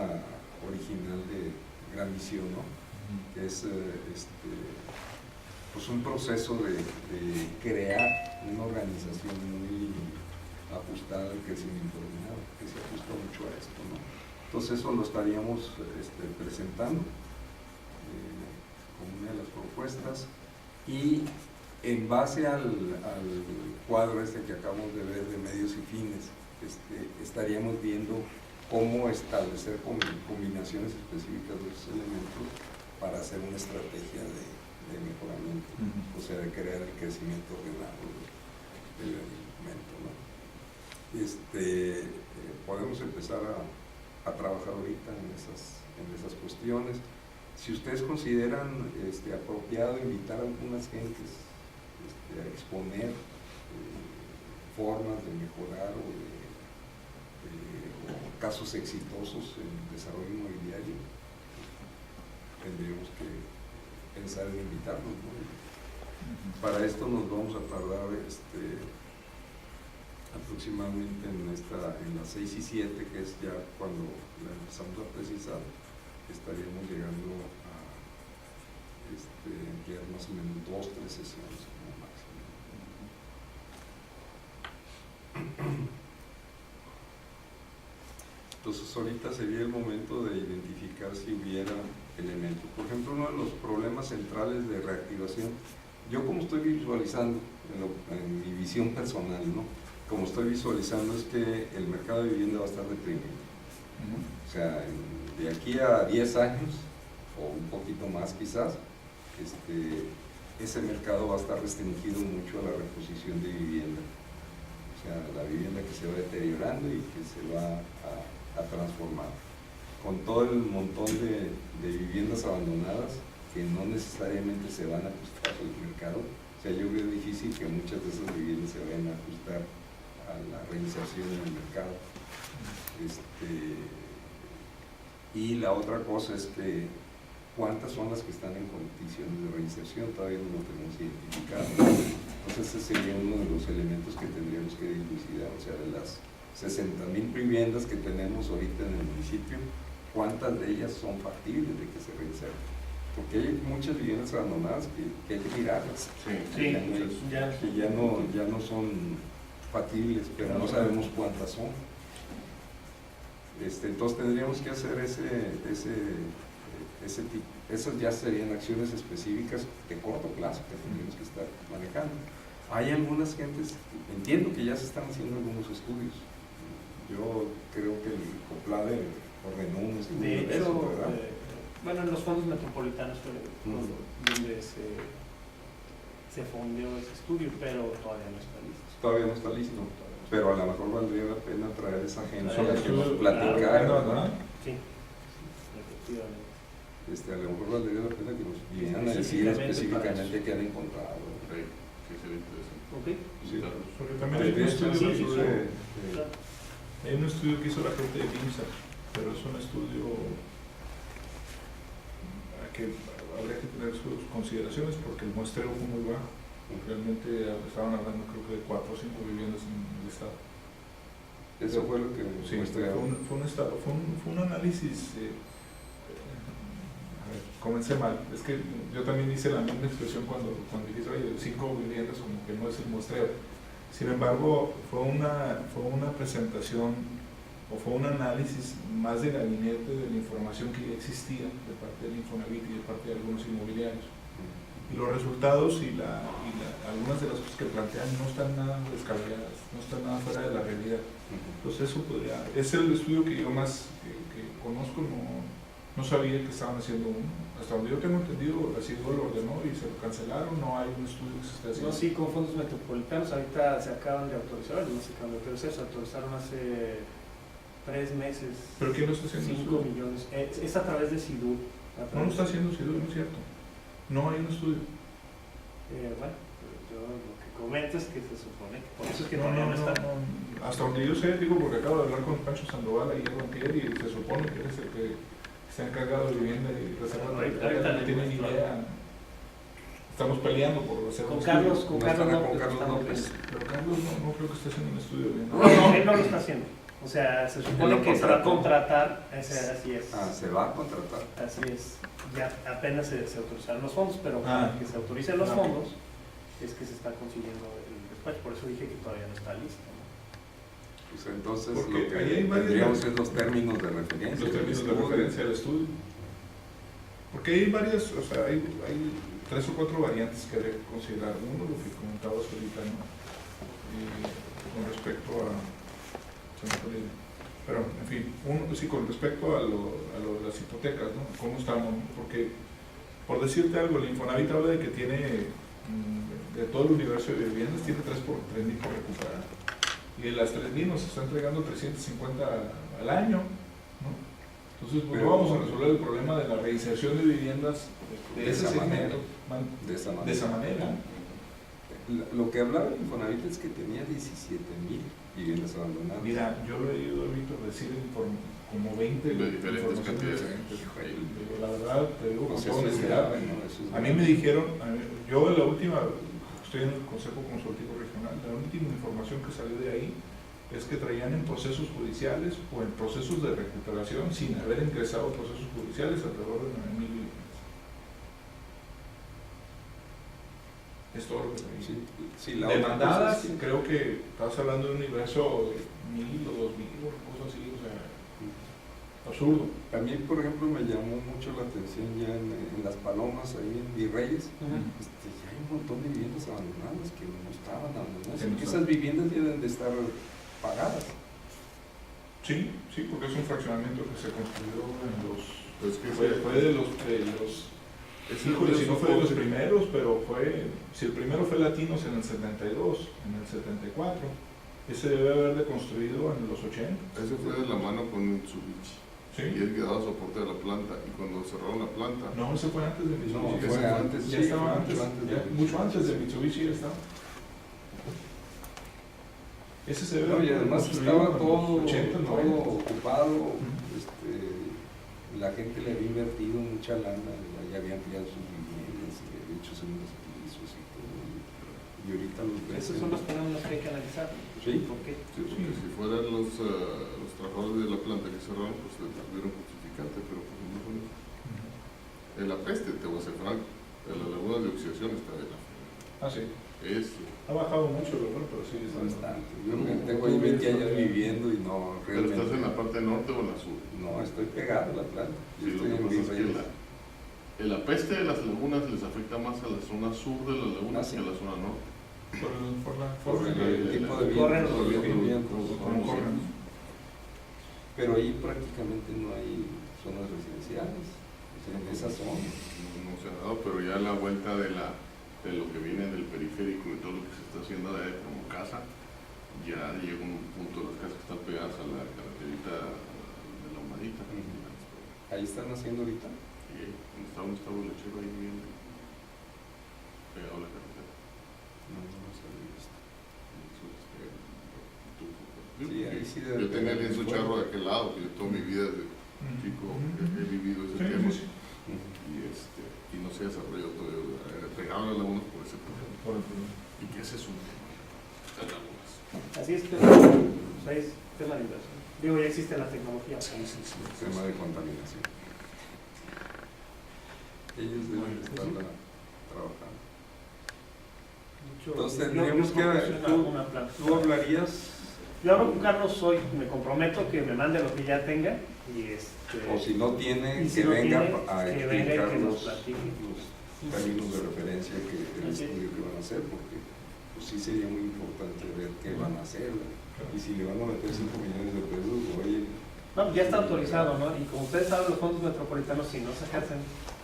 original de Gran Visión, ¿no? Que es pues un proceso de crear una organización muy ajustada al crecimiento ordenado, que se ajusta mucho a esto, ¿no? Entonces eso lo estaríamos presentando como una de las propuestas, y En base al cuadro este que acabamos de ver de medios y fines, estaríamos viendo cómo establecer combinaciones específicas de esos elementos para hacer una estrategia de mejoramiento, o sea, de crear el crecimiento ordenado del alimento, ¿no? Podemos empezar a trabajar ahorita en esas cuestiones. Si ustedes consideran apropiado invitar a algunas gentes a exponer formas de mejorar o casos exitosos en el desarrollo inmobiliario, tendríamos que pensar en invitarlos, ¿no? Para esto nos vamos a tardar aproximadamente en las 6 y 7, que es ya cuando la empezamos a precisar, estaríamos llegando a emplear más o menos 2 o 3 sesiones como máximo. Entonces ahorita sería el momento de identificar si hubiera elementos. Por ejemplo, uno de los problemas centrales de reactivación, yo como estoy visualizando, en mi visión personal, ¿no? Como estoy visualizando es que el mercado de vivienda va a estar deprimido. O sea, de aquí a 10 años, o un poquito más quizás, ese mercado va a estar restringido mucho a la reposición de vivienda. O sea, la vivienda que se va deteriorando y que se va a transformar. Con todo el montón de viviendas abandonadas que no necesariamente se van a ajustar al mercado. O sea, yo veo difícil que muchas de esas viviendas se vayan a ajustar a la reinserción en el mercado. Y la otra cosa es que cuántas son las que están en condiciones de reinserción, todavía no lo tenemos identificado. Entonces ese sería uno de los elementos que tendríamos que dilucidar, o sea, de las 60,000 viviendas que tenemos ahorita en el municipio, ¿cuántas de ellas son factibles de que se reinserten? Porque hay muchas viviendas abandonadas que hay que tirarlas, que ya no son factibles, pero no sabemos cuántas son. Entonces tendríamos que hacer ese tipo. Esas ya serían acciones específicas de corto plazo que tendríamos que estar manejando. Hay algunas gentes, entiendo que ya se están haciendo algunos estudios. Yo creo que el COPLADE ordenó un estudio de hecho, eso, ¿verdad? Bueno, en los fondos metropolitanos fue donde se fondeó ese estudio, pero todavía no está listo. Todavía no está listo, pero a lo mejor valdría la pena traer esa gente Claro, que nos claro, platicara, claro, ¿no? Sí, efectivamente. A lo mejor valdría la pena que nos vinieran a decir específicamente qué han encontrado. Que sería interesante. Ok. Sí. Porque también hay un estudio, sí, que hay un estudio que hizo la gente de IMSA, pero es un estudio que habría que tener sus consideraciones porque el muestreo fue muy bajo. Realmente estaban hablando creo que de 4 o 5 viviendas en el estado. Eso fue lo que sí, muestrearon. fue un análisis. A ver, comencé mal. Es que yo también hice la misma expresión cuando dijiste, oye, 5 viviendas como que no es el muestreo. Sin embargo, fue una presentación o fue un análisis más de gabinete de la información que ya existía de parte del Infonavit y de parte de algunos inmobiliarios. Y los resultados y algunas de las cosas que plantean no están nada descabelladas, no están nada fuera de la realidad. Entonces eso es el estudio que yo más que conozco, no sabía que estaban haciendo uno. Hasta donde yo tengo entendido, Residuo lo ordenó y se lo cancelaron, no hay un estudio que se esté haciendo. No, sí, con fondos metropolitanos, ahorita se acaban de autorizar, no se acaban de autorizar, se autorizaron hace 3 meses. ¿Pero quién lo está haciendo? 5 millones. Es a través de SIDUR. No lo está haciendo SIDUR, no es cierto. No hay un estudio. Bueno, yo lo que comento es que se supone que por eso es que no está. Hasta donde yo sé, digo, porque acabo de hablar con Pancho Sandoval ayer o antier y se supone que es el que está encargado de vivienda y reserva territorial, no tiene ni idea. Estamos peleando por hacer Con un Carlos, estudio. con Carlos López. Pero Carlos no creo que esté haciendo un estudio bien. No, él no lo está haciendo. O sea, se supone que se va a contratar, así es. Se va a contratar. Así es. Ya apenas se autorizaron los fondos, pero para que se autoricen los fondos es que se está consiguiendo el despacho. Por eso dije que todavía no está listo, ¿no? Pues entonces Porque lo que ahí hay tendríamos es los términos de referencia. Los términos de referencia del estudio. Porque hay varias, o sea, hay 3 o 4 variantes que habría que considerar. Uno, lo que comentabas ahorita, ¿no? Con respecto a... se me fue la idea. Pero, en fin, sí, con respecto a lo de las hipotecas, ¿no? ¿Cómo estamos? Porque, por decirte algo, el Infonavit habla de que tiene, de todo el universo de viviendas, tiene 3.000 por recuperar. Y de las 3.000 nos está entregando 350 al año, ¿no? Entonces, pues, no vamos a resolver el problema de la reinserción de viviendas de ese segmento de esa manera. Lo que hablaba el Infonavit es que tenía 17.000 viviendas abandonadas. Mira, yo lo he oído, Víctor, decir como 20 de diferentes informaciones cantidades. diferentes. Pero la verdad, te digo con Pues toda eso es honestidad, grave, ¿no? Eso es a mí grave. me dijeron, yo la última, estoy en el Consejo Consultivo Regional, la última información que salió de ahí es que traían en procesos judiciales o en procesos de recuperación, sin haber ingresado a procesos judiciales, alrededor de 9.000 viviendas. Es todo lo que traían. Sí, la otra Demandadas, cosa es que- creo que estás hablando de un universo de 1.000 o 2.000 o cosas así, o sea, absurdo. A mí, por ejemplo, me llamó mucho la atención ya en Las Palomas, ahí en Virreyes, ya hay un montón de viviendas abandonadas que no estaban abandonadas. Que no y que estaban. esas viviendas ya deben de estar pagadas. Sí, sí, porque es un fraccionamiento que se construyó en los... Pues que Fue de los híjole, si no fue de los primeros. primeros, pero fue, si el primero fue Latinos en el 72, en el 74, ese debe haber construido en los 80. Ese fue de la mano con Mitsubishi. Y Sí. él quedaba soporte de la planta. Y cuando cerraron la planta, No, ese fue antes de No, Mitsubishi. fue ese fue- antes. Ya sí, estaba fue antes, mucho antes de Mitsubishi ya estaba. Ese se debe No, y haber además construido estaba en los todo, 80, todo 90. ocupado, Ujú. la gente le había invertido mucha lana, ya había ampliado sus viviendas, y había hecho segundos pisos y todo, y ahorita los ves. Esos son los fenómenos que hay que analizar. Sí. ¿Por qué? sí, porque si fueran los trabajadores de la planta que cerraron, pues tuvieron justificante, pero pues no fue. En la peste, te voy a ser franco, en la laguna de oxidación está de la Ah, sí. Eso. Ha bajado mucho, ¿verdad? Pero sí está Bastante. Yo tengo ahí 20 años viviendo y no Pero realmente. estás en la parte norte o en la sur. No, estoy pegado a la planta. Yo Sí, lo estoy que en pasa es que Virreyes. el apeste de las lagunas les afecta más a la zona sur de las lagunas Ah, sí. que a la zona norte. por la Por forma el de... tipo de Corren viento, los vientos, cómo corren. pero ahí prácticamente no hay zonas residenciales, o sea, en esa zona. No se ha dado, pero ya la vuelta de lo que viene del periférico y todo lo que se está haciendo de como casa, ya llega un punto de las casas que están pegadas a la carreterita de la Humadita. Ahí están haciendo ahorita. Y donde está un estado lechero ahí bien pegado a la carretera. No, no sabía esto. Sí, ahí sí yo debe tenía tener bien su fuerte. charro de aquel lado, que yo toda mi vida desde chico he vivido ese Sí, tema. sí, sí. Y no se desarrolló todo, pegado a las lagunas por ese problema. Por el problema. Y que ese es un tema, las lagunas. Así es, pero o sea, es tema de inversión. Digo, ya existe la tecnología. Tema de contaminación. Ellos deben estar trabajando. Entonces tendríamos que una planta. tú hablarías, Yo hablo con Carlos hoy, me comprometo que me mande lo que ya tenga y o si no tiene, Y si que no venga tiene, a que venga y explicar que nos los platique. términos de referencia que el Así es. estudio que van a hacer, porque pues sí sería muy importante ver qué van a hacer, ¿verdad? Y si le van a meter 5 millones de pesos, oye, no, ya está autorizado, ¿no? Y como ustedes saben, los fondos metropolitanos, si no se ejercen,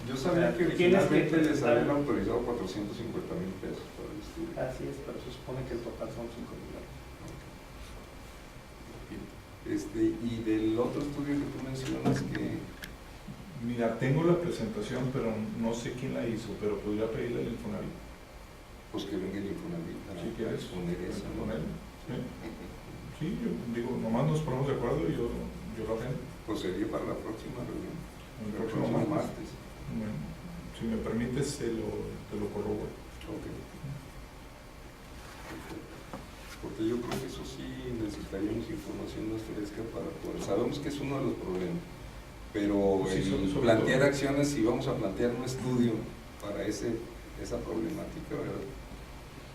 yo sabía que Tienes que originalmente les presentar- habían autorizado 450,000 pesos para el estudio. así es, pero se supone que el total son 5 millones. Y del otro estudio que tú mencionas, que Mira, tengo la presentación, pero no sé quién la hizo, pero podría pedirle al Infonavit. pues que venga el Infonavit a Si quieres poner eso, ¿no? con él. Sí. Sí, yo digo, nomás nos ponemos de acuerdo y yo lo tengo. Pues sería para la próxima reunión, El el próximo próximo martes. martes. Bueno, si me permites, te lo corroboro. Ok. Porque yo creo que eso sí necesitaríamos información más fresca para poder. Sabemos que es uno de los problemas, pero Sí, el sobre plantear todo. acciones, si vamos a plantear un estudio para esa problemática, ¿verdad?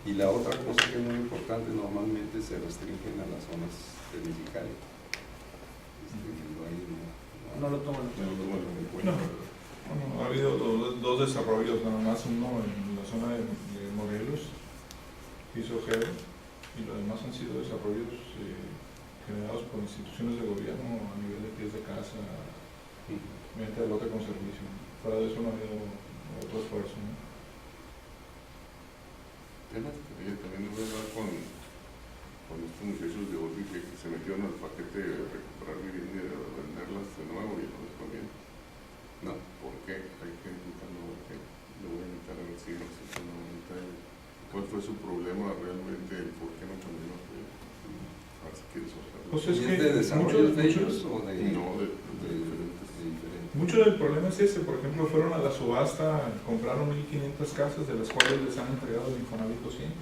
Y la otra cosa que es muy importante, normalmente se restringen a las zonas de Mexicali. No hay- No lo toman. No lo toman en cuenta. No. ha habido dos desarrollos, nada más uno en la zona de Morelos, hizo Geo, y lo demás han sido desarrollos generados por instituciones de gobierno a nivel de pies de casa, venta de lote con servicio. Fuera de eso no ha habido otro esfuerzo, ¿no? También voy a hablar con estos muchachos de Olvi que se metieron al paquete de recuperar vivienda y de venderlas de nuevo y no les conviene. No, ¿por qué? Hay que invitarlo, lo voy a invitar a ver si nos hace una bonita. ¿Cuál fue su problema realmente? ¿Por qué no cambió? A ver si quieres hablar. Pues es ¿Y que es de desarrollo de ellos o de...? No, de diferentes. Mucho del problema es ese. Por ejemplo, fueron a la subasta, compraron 1.500 casas, de las cuales les han entregado el Infonavit 200.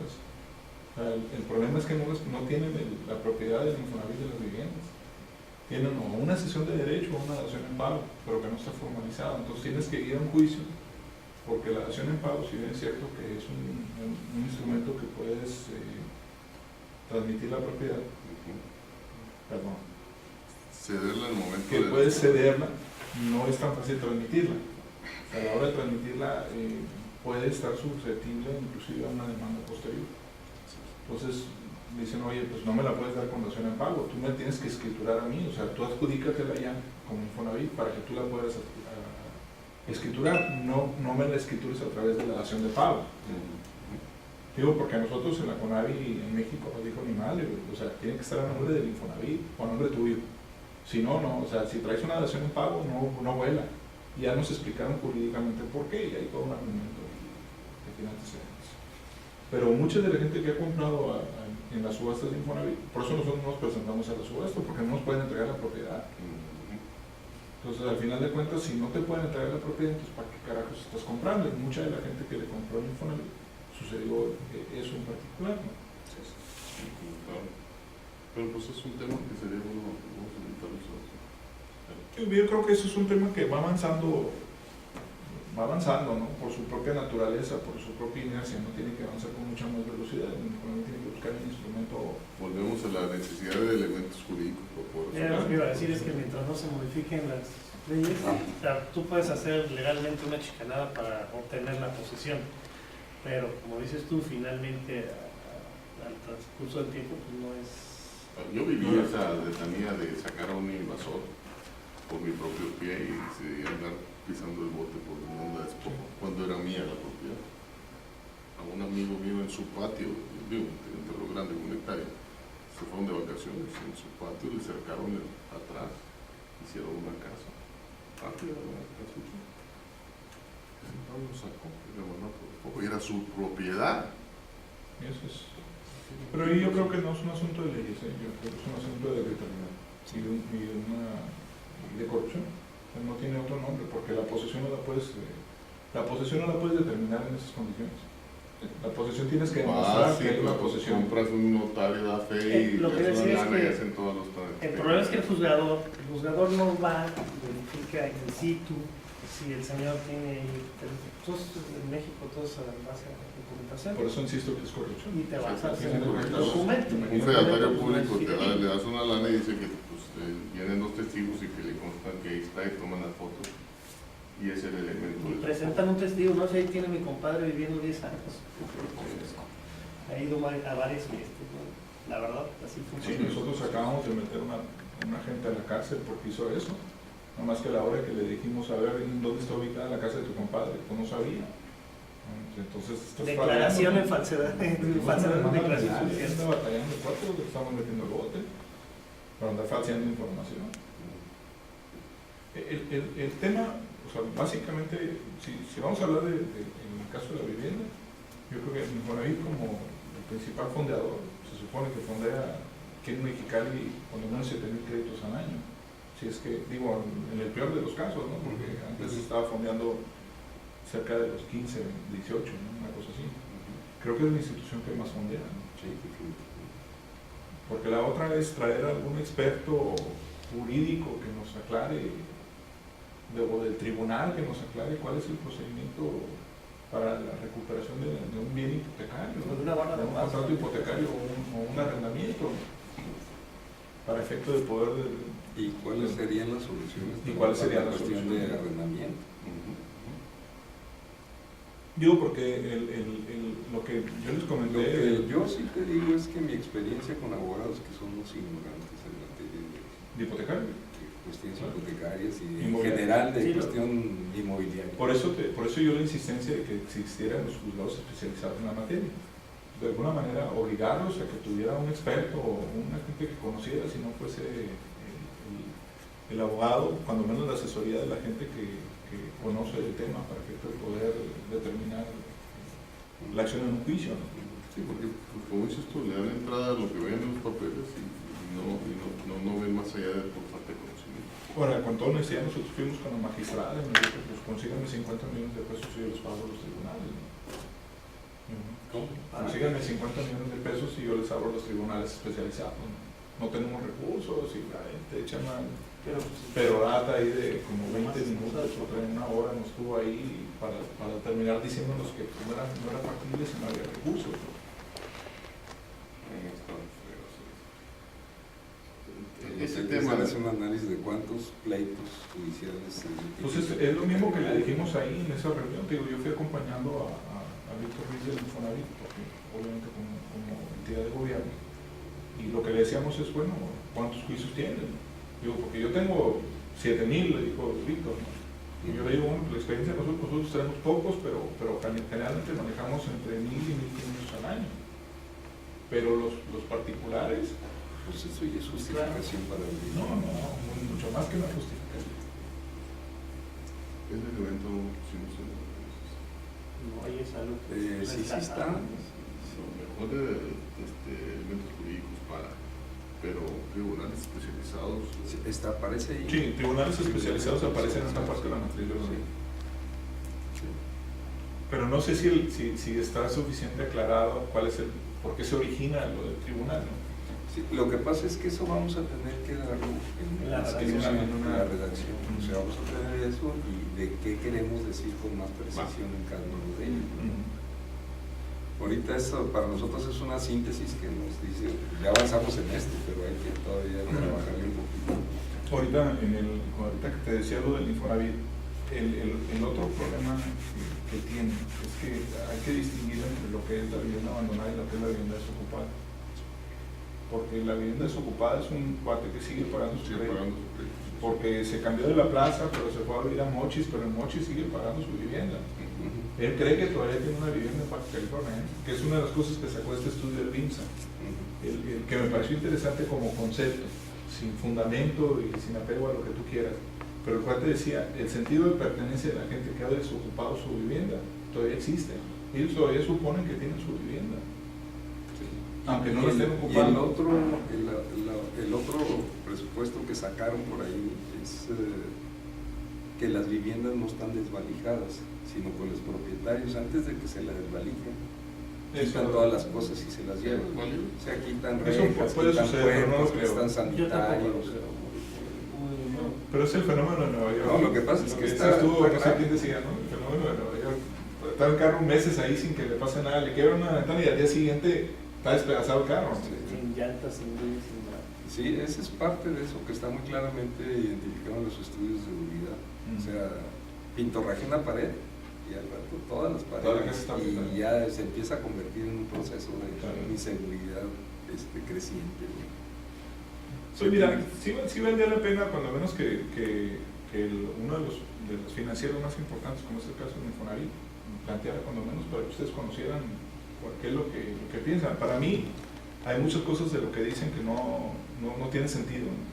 El problema es que no tienen la propiedad del Infonavit de las viviendas. Tienen o una cesión de derecho o una dación en pago, pero que no está formalizada. Entonces tienes que ir a un juicio, porque la dación en pago, si bien es cierto que es un instrumento que puedes transmitir la propiedad, perdón, cederla en el momento que puedes cederla, no es tan fácil transmitirla. O sea, a la hora de transmitirla puede estar susceptible inclusive a una demanda posterior. Entonces dicen, oye, pues no me la puedes dar con dación en pago, tú me tienes que escriturar a mí, o sea, tú adjudícatela ya como Infonavit para que tú la puedas escriturar, no me la escritures a través de la dación de pago. Digo, porque a nosotros en la CONAVI en México nos dijo ni madre, o sea, tiene que estar a nombre del Infonavit o a nombre tuyo. Si no, o sea, si traes una dación en pago, no vuela. Y ya nos explicaron jurídicamente por qué, y hay todo un argumento de finanzas. Pero mucha de la gente que ha comprado en las subastas de Infonavit, por eso nosotros nos presentamos a la subasta, porque no nos pueden entregar la propiedad. Entonces, al final de cuentas, si no te pueden entregar la propiedad, entonces ¿para qué carajos estás comprando? Y mucha de la gente que le compró el Infonavit sucedió eso en particular, ¿no? Claro. Pero pues es un tema que sería bueno comentarlo. Yo creo que eso es un tema que va avanzando, ¿no? Por su propia naturaleza, por su propia inercia, no tiene que avanzar con mucha más velocidad, tiene que buscar un instrumento. Volvemos a la necesidad de elementos jurídicos. Lo que iba a decir es que mientras no se modifiquen las leyes, o sea, tú puedes hacer legalmente una chicanada para obtener la posesión, pero como dices tú, finalmente al transcurso del tiempo pues no es... Yo viví esa letanía de sacar a un invasor por mi propio pie y decidí andar pisando el bote por una despojo cuando era mía la propiedad. A un amigo mío en su patio, digo, un terreno grande, un hectárea, se fueron de vacaciones en su patio, le cercaron atrás, hicieron una casa. Patio era una casucha. No lo sacó, y era su propiedad. Eso es. Pero yo creo que no es un asunto de leyes, yo creo que es un asunto de determinar y de corrupción. No tiene otro nombre, porque la posesión no la puedes determinar en esas condiciones. La posesión tienes que demostrar que hay una posesión. Compras un notario, da fe y lo que decía es que hacen todos los trámites. el problema es que el juzgador no va, verifica in situ si el señor tiene en México todo eso en base a la documentación. Por eso insisto que es corrupción. Y te vas a hacer Sí, un documento. Un fedatario público le das una lana y dice que pues, vienen dos testigos y que le constan que ahí está y toman las fotos y es el elemento. Y presentan un testigo, no sé, ahí tiene mi compadre viviendo 10 años. Ha ido a varias fiestas, ¿no? La verdad, así funciona. Sí, nosotros acabamos de meter una gente a la cárcel porque hizo eso. Nada más que a la hora que le dijimos a ver en dónde está ubicada la casa de tu compadre, pues no sabía. Entonces, declaración en falsedad, falsedad de declaración. Está batallando cuatro, le estamos metiendo el bote para andar falseando información. El tema, o sea, básicamente, si vamos a hablar en el caso de la vivienda, yo creo que Infonavit como el principal fondeador, se supone que fondea aquí en Mexicali por lo menos 7,000 créditos al año. Si es que, digo, en el peor de los casos, ¿no? Porque antes estaba fondeando cerca de los 15, 18, ¿no? Una cosa así. Creo que es la institución que más fondea, ¿no? Sí. Porque la otra es traer a algún experto jurídico que nos aclare, o del tribunal que nos aclare cuál es el procedimiento para la recuperación de un bien hipotecario, ¿no? De un contrato hipotecario o un arrendamiento, para efecto de poder... ¿Y cuáles serían las soluciones? ¿Y cuáles serían la las cuestión soluciones? de arrendamiento? Digo, porque lo que yo les Lo comenté... que yo sí te digo es que mi experiencia con abogados que son los ignorantes en materia ¿De hipotecario? de cuestiones hipotecarias y en Inmobiliaria. general de Sí, cuestión inmobiliaria. Por eso yo la insistencia de que existieran los juzgados especializados en la materia. De alguna manera obligarlos a que tuviera un experto o una gente que conociera, si no fuese el abogado, cuando menos la asesoría de la gente que conoce el tema para que poder determinar la acción en un juicio, ¿no? Sí, porque pues, como dices tú, le dan entrada a lo que ven en los papeles y no ven más allá de por falta de conocimiento. Bueno, con toda honestidad nosotros fuimos con la magistrada y nos dijo, pues consíganme 50 millones de pesos y yo los pago a los tribunales, ¿no? ¿Cómo? Consíganme 50 millones de pesos y yo les abro los tribunales especializados. No tenemos recursos y la gente echa una perorata ahí de como 20 minutos o una hora nos estuvo ahí para terminar diciéndonos que no era factible si no había recursos, ¿no? Ese Entonces, tema hace un análisis de cuántos pleitos judiciales Pues es lo mismo que le dijimos ahí en esa reunión. Digo, yo fui acompañando a Víctor Ruiz del Infonavit, porque obviamente como entidad de gobierno, y lo que le decíamos es, bueno, ¿cuántos juicios tienen? Digo, porque yo tengo 7,000, le dijo Víctor, ¿no? Y yo le digo, bueno, la experiencia de nosotros tenemos pocos, pero generalmente manejamos entre 1,000 y 1,500 al año. Pero los particulares, pues eso ya es justificación para el no, mucho más que una justificación. ese elemento sí no se lo No, ahí es algo que sí está. mejor de elementos jurídicos pero tribunales especializados. Sí, aparece ahí. Sí, tribunales especializados aparecen en una parte de la matriz de la ley. Sí. Pero no sé si está suficiente aclarado por qué se origina lo del tribunal, ¿no? Sí, lo que pasa es que eso vamos a tener que darlo en La la redacción. O sea, vamos a tener eso y de qué queremos decir con más precisión en cada uno de ellos. Ahorita esto para nosotros es una síntesis que nos dice, ya avanzamos en esto, pero hay que todavía trabajarle un poquito. Ahorita que te decía lo del Infonavit, el otro problema que tiene es que hay que distinguir entre lo que es la vivienda abandonada y lo que es la vivienda desocupada. Porque la vivienda desocupada es un cuate que sigue pagando su crédito. Porque se cambió de la plaza, pero se fue a vivir a Mochis, pero en Mochis sigue pagando su vivienda. Él cree que todavía tiene una vivienda en Baja California, que es una de las cosas que sacó este estudio del BIMSA, el que me pareció interesante como concepto, sin fundamento y sin apego a lo que tú quieras. Pero el cuate decía, el sentido de pertenencia de la gente que ha desocupado su vivienda todavía existe. Ellos todavía suponen que tienen su vivienda, aunque no la estén ocupando. Y el otro presupuesto que sacaron por ahí es que las viviendas no están desvalijadas, sino con los propietarios, antes de que se la desvalijen, quitan todas las cosas y se las llevan. O sea, quitan rejas, quitan puertas, prestan sanitarios. Pero es el fenómeno de Nueva York. No, lo que pasa es que está no sé quién decía, ¿no? El fenómeno de Nueva York. Está el carro meses ahí sin que le pase nada, le quiebran una ventana y al día siguiente está despedazado el carro. sin llantas, sin luz, sin nada. Sí, esa es parte de eso que está muy claramente identificado en los estudios de seguridad. O sea, pintorraje en la pared y al rato todas las paredes y ya se empieza a convertir en un proceso de inseguridad creciente. Sí, mira, sí valdría la pena cuando menos que uno de los financieros más importantes, como es el caso de Infonavit, planteara cuando menos para que ustedes conocieran qué es lo que piensan. Para mí hay muchas cosas de lo que dicen que no tiene sentido, ¿no?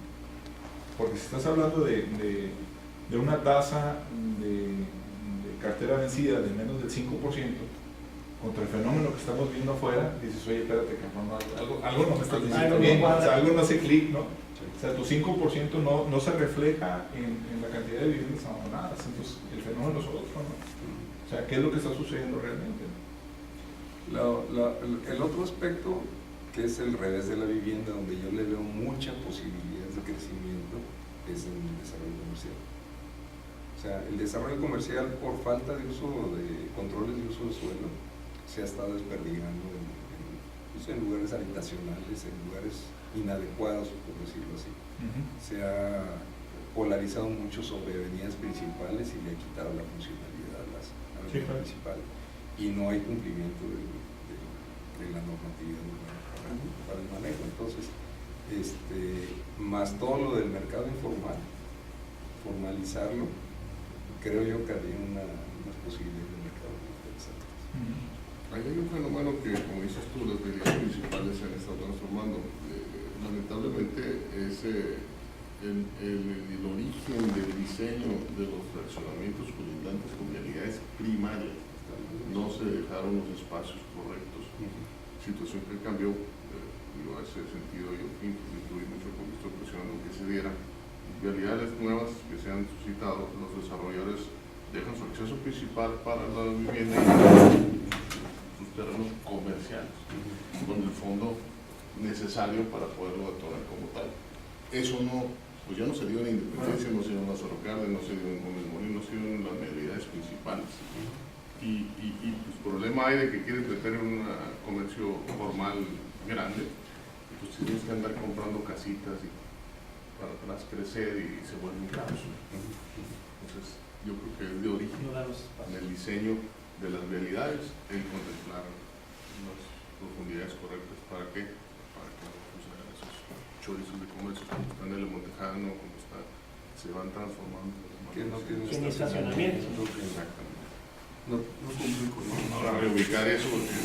Porque si estás hablando de una tasa de cartera vencida de menos del 5% contra el fenómeno que estamos viendo afuera, dices, oye, espérate, algo no me estás diciendo bien, o sea, algo no hace clic, ¿no? O sea, tu 5% no se refleja en la cantidad de viviendas abandonadas, entonces el fenómeno es otro, ¿no? O sea, ¿qué es lo que está sucediendo realmente? El otro aspecto, que es el revés de la vivienda, donde yo le veo mucha posibilidad de crecimiento, es en el desarrollo comercial. O sea, el desarrollo comercial, por falta de uso de controles de uso de suelo, se ha estado desperdigando en lugares habitacionales, en lugares inadecuados, por decirlo así. Se ha polarizado mucho sobre avenidas principales y le ha quitado la funcionalidad a las avenidas principales. y no hay cumplimiento de la normatividad para el manejo. Entonces, más todo lo del mercado informal, formalizarlo, creo yo que haría unas posibilidades de mercado muy interesantes. Ahí hay un fenómeno que, como dices tú, las medidas municipales se han estado transformando. Lamentablemente es el origen del diseño de los fraccionamientos colindantes con vialidades primarias. No se dejaron los espacios correctos. Situación que cambió, digo, a ese sentido yo tuve mucho convisto presionando que se diera. Vialidades nuevas que se han suscitado, los desarrolladores dejan su acceso principal para la vivienda y sus terrenos comerciales, con el fondo necesario para poderlo atorar como tal. Eso no, pues ya no se dio en Independencia, no se dio en la Sorocarte, no se dio en Gómez Morín, no se dio en las vialidades principales. Y pues problema hay de que quieres meter un comercio formal grande, pues tienes que andar comprando casitas y para atrás crecer y se vuelven caros. Entonces yo creo que es de origen en el diseño de las vialidades el contemplar las profundidades correctas. ¿Para qué? Para que pues, esos chorizos de comercio como están en el Montejano, como está, se van transformando. Que no tienen sin estacionamiento. Exactamente. No cumple con Para reubicar eso, porque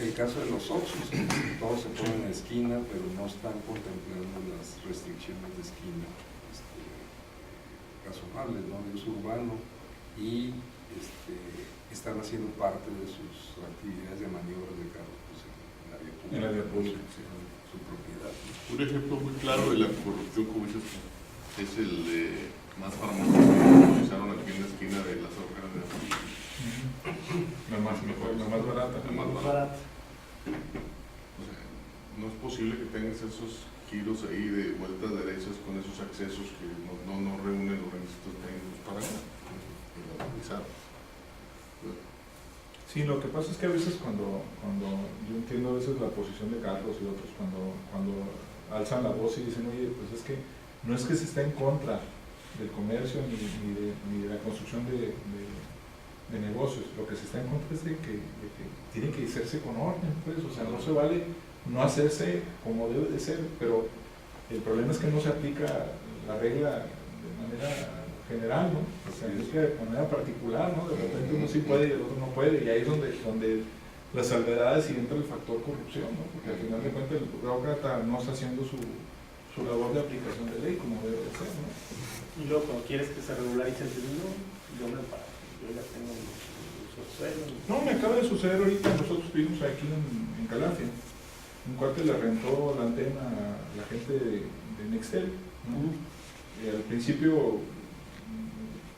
el caso de los Oxxos, todos se ponen en esquina, pero no están contemplando las restricciones de esquina razonables, ¿no? De uso urbano, y están haciendo parte de sus actividades de maniobras de carros pues, en la vía pública, en su propiedad. un ejemplo muy claro de la corrupción, como dices, es el de más famoso que utilizaron aquí en la esquina de las obras de La más barata. la más barata. O sea, no es posible que tengas esos giros ahí de vueltas derechas con esos accesos que no reúnen los requisitos técnicos para analizar. Sí, lo que pasa es que a veces cuando yo entiendo a veces la posición de Carlos y otros, cuando alzan la voz y dicen, oye, pues es que no es que se esté en contra del comercio ni de la construcción de negocios, lo que se está en contra es de que tiene que hacerse con orden, pues, o sea, no se vale no hacerse como debe de ser, pero el problema es que no se aplica la regla de manera general, ¿no? O sea, es que de manera particular, ¿no? De repente uno sí puede y el otro no puede, y ahí es donde las salvedades y entra el factor corrupción, ¿no? Porque al final de cuentas el burócrata no está haciendo su labor de aplicación de ley como debe de ser, ¿no? Y luego cuando quieres que se regularice el segundo, yo me paro, yo ya tengo los suelos. No, me acaba de suceder ahorita, nosotros vivimos aquí en Calafia, un cuate le rentó la antena a la gente de Nextel, ¿no? Y al principio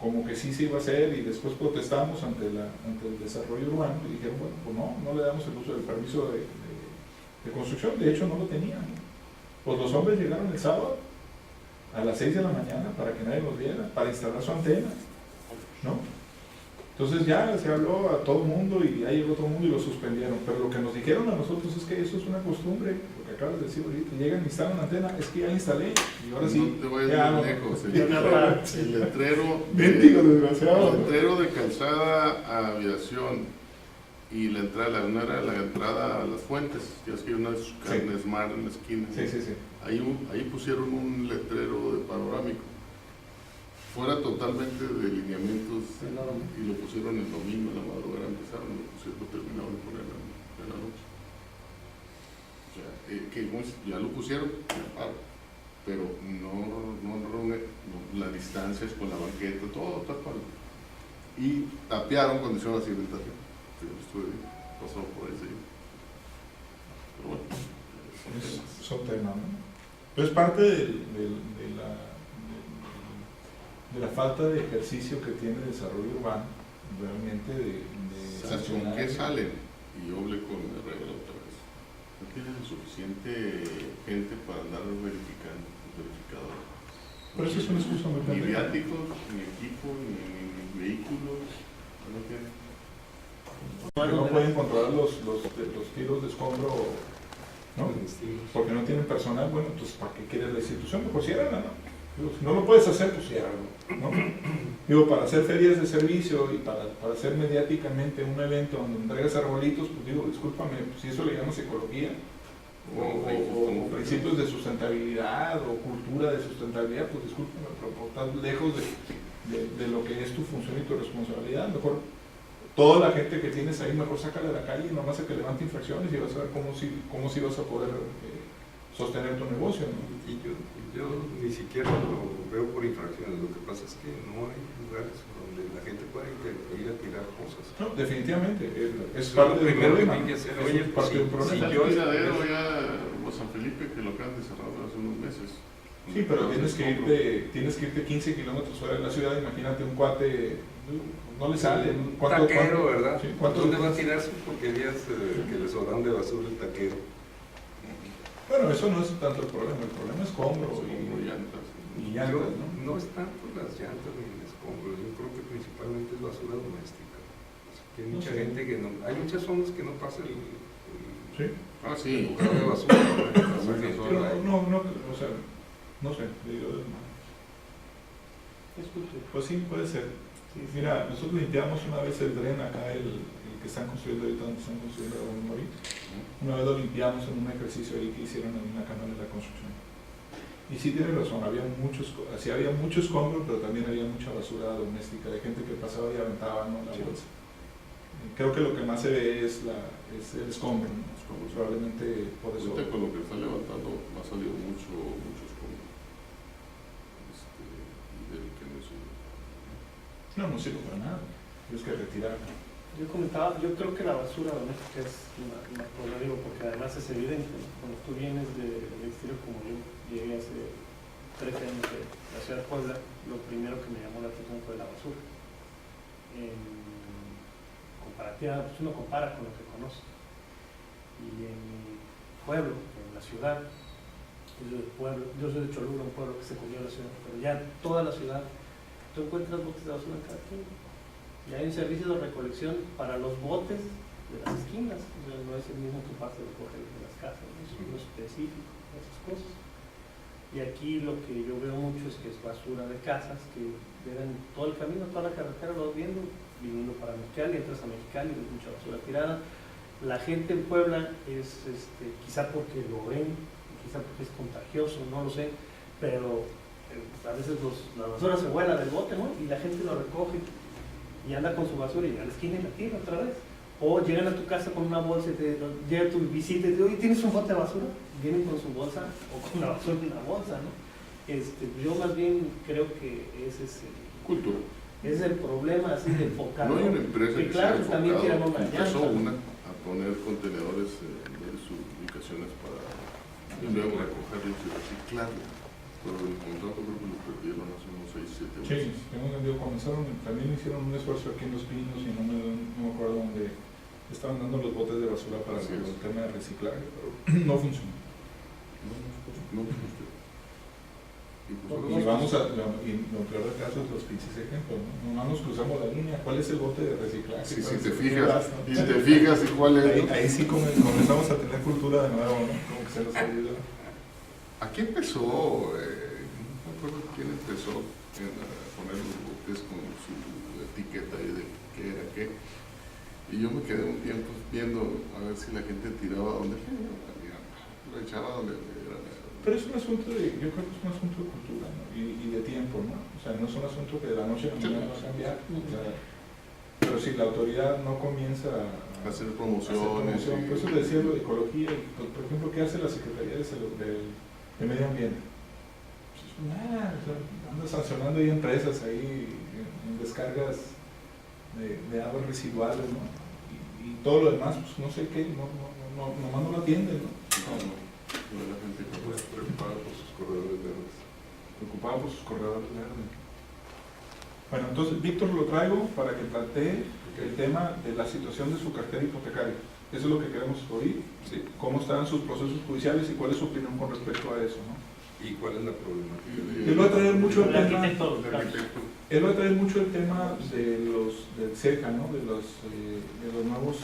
como que sí se iba a hacer y después protestamos ante el desarrollo urbano y dijeron, bueno, pues no le damos el uso del permiso de construcción, de hecho no lo tenían, ¿no? Pues los hombres llegaron el sábado a las 6 de la mañana para que nadie los viera, para instalar su antena, ¿no? Entonces ya se habló a todo el mundo y ahí llegó todo el mundo y lo suspendieron, pero lo que nos dijeron a nosotros es que eso es una costumbre, lo que acabas de decir ahorita, llegan, instalan antena, es que ya instalé y ahora sí. No te vayas ya, muy lejos, el letrero desgraciado, el letrero de calzada a aviación y la entrada, una era la entrada a las fuentes, ya es que hay unas carnes mar en la esquina, sí. Ahí pusieron un letrero de panorámico, fuera totalmente de lineamientos, y lo pusieron el domingo en la madrugada, empezaron, lo terminaron de poner en la noche. O sea, que ya lo pusieron, pero no reúne la distancia con la banqueta, todo tapado. Y tapearon cuando hicieron la cimentación. Yo estuve pasado por ahí, sí. Pero bueno, son temas, ¿no? Pero es parte de la falta de ejercicio que tiene el desarrollo urbano, realmente ¿con qué salen? Y yo hablé con el regla otra vez. No tienen suficiente gente para andar verificando, verificadores. Pero eso es una excusa muy Ni pendeja. viáticos, ni equipo, ni vehículos, no tienen. Porque no pueden controlar los tiros de escombro, ¿no? Porque no tienen personal, bueno, entonces ¿para qué quiere la institución? Mejor ciérrala, ¿no? Digo, si no lo puedes hacer, pues ya, ¿no? Digo, para hacer ferias de servicio y para hacer mediáticamente un evento donde entregas arbolitos, pues digo, discúlpame, pues si eso le llamas ecología, o principios de sustentabilidad, o cultura de sustentabilidad, pues discúlpame, pero estás lejos de lo que es tu función y tu responsabilidad. Mejor toda la gente que tienes ahí, mejor sácala de la calle y nomás a que levante infracciones y vas a ver cómo si vas a poder sostener tu negocio, ¿no? Y yo ni siquiera lo veo por infracciones, lo que pasa es que no hay lugares donde la gente pueda ir a tirar cosas. No, definitivamente, es Lo parte del primero que problema. tiene que hacer, Eso oye, es parte del problema. Está el tiradero ya, o San Felipe, que lo acaban de cerrar hace unos meses. Sí, pero tienes que irte 15 kilómetros fuera de la ciudad. Imagínate un cuate, no le sale. Taquero, ¿verdad? Sí, ¿Dónde va a tirar sus porquerías que le sobran de basura el taquero? Bueno, eso no es tanto el problema es escombros Como llantas. y llantas, ¿no? No es tanto las llantas ni el escombro, yo creo que principalmente es basura doméstica. Así que hay No mucha sé. gente que no, hay muchas zonas que no pasa el Sí. Ah, sí. bocado de basura, ¿no? Pasa gente, Pero ahí. no, o sea, no sé, digo, pues sí, puede ser. Mira, nosotros limpiamos una vez el dren acá, el que están construyendo ahorita, donde están construyendo la Morir. Una vez lo limpiamos en un ejercicio ahí que hicieron en una canal de la construcción. Y sí tiene razón, había mucho escombro, pero también había mucha basura doméstica, de gente que pasaba y aventaba, ¿no?, la bolsa. Creo que lo que más se ve es el escombro, ¿no? Probablemente por eso. Ahorita con lo que está levantando me ha salido mucho escombro. Del que no sirve. No sirve para nada, tienes que retirar. Yo comentaba, yo creo que la basura doméstica es una problema, digo, porque además es evidente, ¿no? Cuando tú vienes del exterior, como yo llegué hace 13 años de la ciudad de Puebla, lo primero que me llamó la atención fue la basura. Comparativa, pues uno compara con lo que conoce. Y en mi pueblo, en la ciudad, yo soy de Cholula, un pueblo que se comió la ciudad, pero ya toda la ciudad, tú encuentras botes de basura en cada esquina. Y hay un servicio de recolección para los botes de las esquinas. O sea, no es el mismo que pasa de recoger de las casas, ¿no? Es uno específico, esas cosas. Y aquí lo que yo veo mucho es que es basura de casas que llegan todo el camino, toda la carretera, lo viendo, viniendo para Mexicali, entras a Mexicali, ves mucha basura tirada. La gente en Puebla es, quizá porque lo ven, quizá porque es contagioso, no lo sé, pero a veces la basura se vuela del bote, ¿no? Y la gente lo recoge y anda con su basura y a la esquina y la tira otra vez. O llegan a tu casa con una bolsa y llega tu visita y te dice, oye, ¿tienes un bote de basura? Vienen con su bolsa o con la basura en la bolsa, ¿no? Yo más bien creo que ese es Cultura. el problema, así de enfocar. No hay una empresa que que claro, se ha también tiran enfocado, una empezó llanta. una a poner contenedores de sus ubicaciones para luego recogerlos y reciclarlos. Pero el contrato creo que lo perdieron hace unos 6, 7 Sí, meses. tengo entendido, también hicieron un esfuerzo aquí en Los Pinos y no me acuerdo dónde estaban dando los botes de basura para Así el es. tema de reciclaje, pero no funcionó. No, y pues Y vamos y lo peor del caso es los pinches ejemplos, ¿no? Nomás nos cruzamos la línea, ¿cuál es el bote de reciclaje? si ¿Cuál te es el fijas, ¿no? y te fijas y cuál es. Ahí sí comenzamos a tener cultura de nuevo, ¿no? Como que se nos olvidó. Aquí empezó, no me acuerdo quién empezó a poner los botes con su etiqueta ahí de qué era qué. Y yo me quedé un tiempo viendo a ver si la gente tiraba donde lo echaba donde era. Pero es un asunto yo creo que es un asunto de cultura, ¿no? y de tiempo, ¿no? O sea, no es un asunto que de la noche a la mañana va a cambiar. O sea, pero si la autoridad no comienza a Hacer hacer promociones. promoción, por eso le decía lo de ecología, por ejemplo, ¿qué hace la Secretaría de Medio Ambiente? Pues nada, o sea, anda sancionando ahí empresas ahí en descargas de aguas residuales, ¿no? Y todo lo demás, pues no sé qué, nomás no lo atienden, ¿no? La gente que Pues, preocupado por sus corredores verdes. Preocupado por sus corredores verdes. Bueno, entonces Víctor lo traigo para que plantee el tema de la situación de su cartera hipotecaria. Eso es lo que queremos oír. Sí. Cómo están sus procesos judiciales y cuál es su opinión con respecto a eso, ¿no? ¿Y cuál es la problemática? Él va a traer mucho el El tema. arquitecto, el arquitecto. Él va a traer mucho el tema del CECA, ¿no? de los nuevos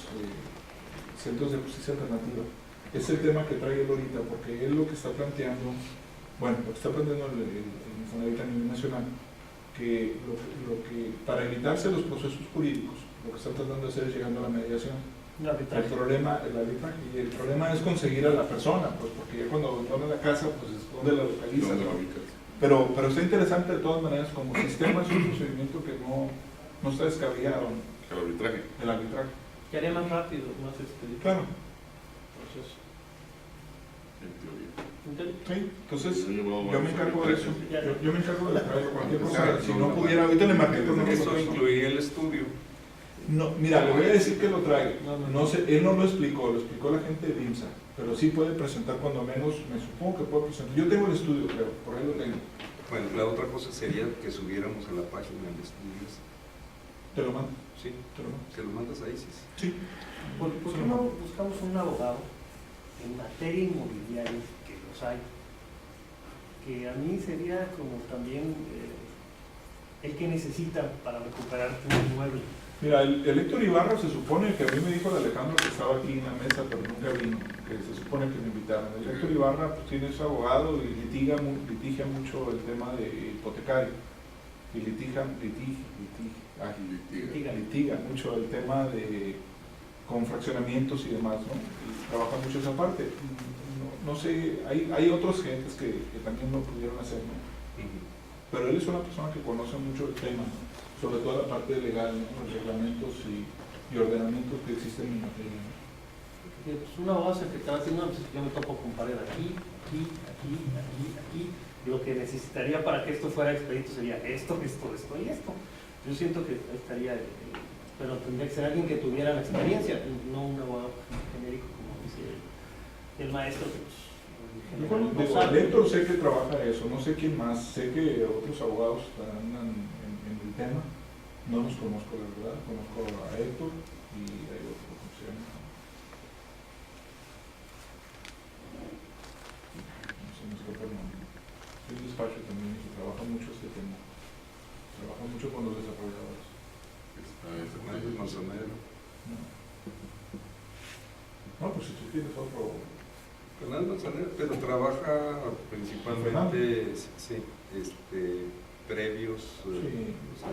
centros de justicia alternativa. Es el tema que trae él ahorita, porque él lo que está planteando bueno, lo que está aprendiendo el Infonavit a nivel nacional, que lo que para evitarse los procesos jurídicos, lo que están tratando de hacer es llegando a la mediación. Un arbitraje. El arbitraje, y el problema es conseguir a la persona, pues porque ya cuando van a la casa, pues es donde la localizan, ¿Dónde ¿no? la ubicas? Pero está interesante de todas maneras, como sistema es un procedimiento que no está descabellado, ¿no? El arbitraje. El arbitraje. Que haría más rápido, más expedito. Claro, Proceso. En teoría. sí, entonces Yo llevo yo me encargo de eso, sí. yo me encargo de traer cualquier cosa, Claro, si no, no no, pudiera, no. ahorita le marqué con Eso incluiría el estudio. No, mira, le voy a decir que lo traiga. No. No sé, él no lo explicó la gente de IMSA, pero sí puede presentar cuando menos, me supongo que puede presentar. Yo tengo el estudio, creo, por ahí lo tengo. Bueno, la otra cosa sería que subiéramos a la página el estudio. Te lo mando, Sí, te lo mando. se lo mandas a Isis. Sí. ¿Por qué no buscamos un abogado en materia inmobiliaria, que los hay, que a mí sería como también el que necesita para recuperar un inmueble? Mira, el Héctor Ibarra se supone que a mí me dijo de Alejandro que estaba aquí en la mesa, pero nunca vino, que se supone que me invitaron. El Héctor Ibarra pues, tiene su abogado y litiga mucho el tema de hipotecario. Y litiga mucho el tema de con fraccionamientos y demás, ¿no? Y trabaja mucho esa parte. No sé, hay otros gentes que también lo pudieron hacer, ¿no? Pero él es una persona que conoce mucho el tema, ¿no? Sobre todo la parte legal, ¿no? Los reglamentos y ordenamientos que existen en materia, ¿no? Pues un abogado secretario así, no, pues yo me topo con pared aquí. Lo que necesitaría para que esto fuera expedito sería esto y esto. Yo siento que ahí estaría, pero tendría que ser alguien que tuviera la experiencia, no un abogado genérico como dice el maestro, que pues, en general no Digo, sabe. el Héctor sé que trabaja eso, no sé quién más, sé que otros abogados andan en el tema, no los conozco la verdad, conozco a Héctor y hay otro, ¿cómo se llama? No sé, me escapa el nombre. Es un despacho también y trabaja mucho este tema, trabaja mucho con los desarrolladores. Fernández Manzanero. No, pues si tú tienes otro... Fernández Manzanero, pero trabaja principalmente, sí, previos, Sí. o sea,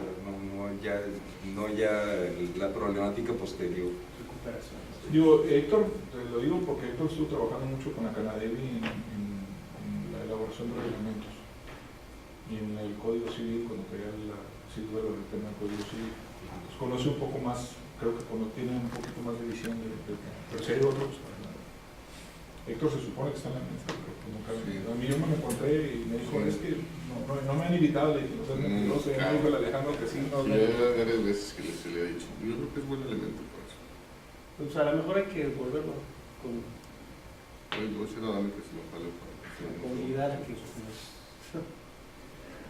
no ya la problemática posterior. Recuperación. Digo, Héctor, te lo digo porque Héctor estuvo trabajando mucho con la Canadevi en la elaboración de reglamentos y en el Código Civil, cuando caía el tema del Código Civil. Pues conoce un poco más, creo que tiene un poquito más de visión del tema. Pero si hay otros, Héctor se supone que está en la mesa, pero que nunca ha venido. A mí yo me lo encontré y me dijo, es que no me han invitado, le dije, no sé, me dijo el Alejandro que sí. No, varias veces que se le ha dicho. Yo creo que es buen elemento para eso. Pues a lo mejor hay que volverlo con Oye, voy a decir a Dani que se lo jale para comunidad que nos...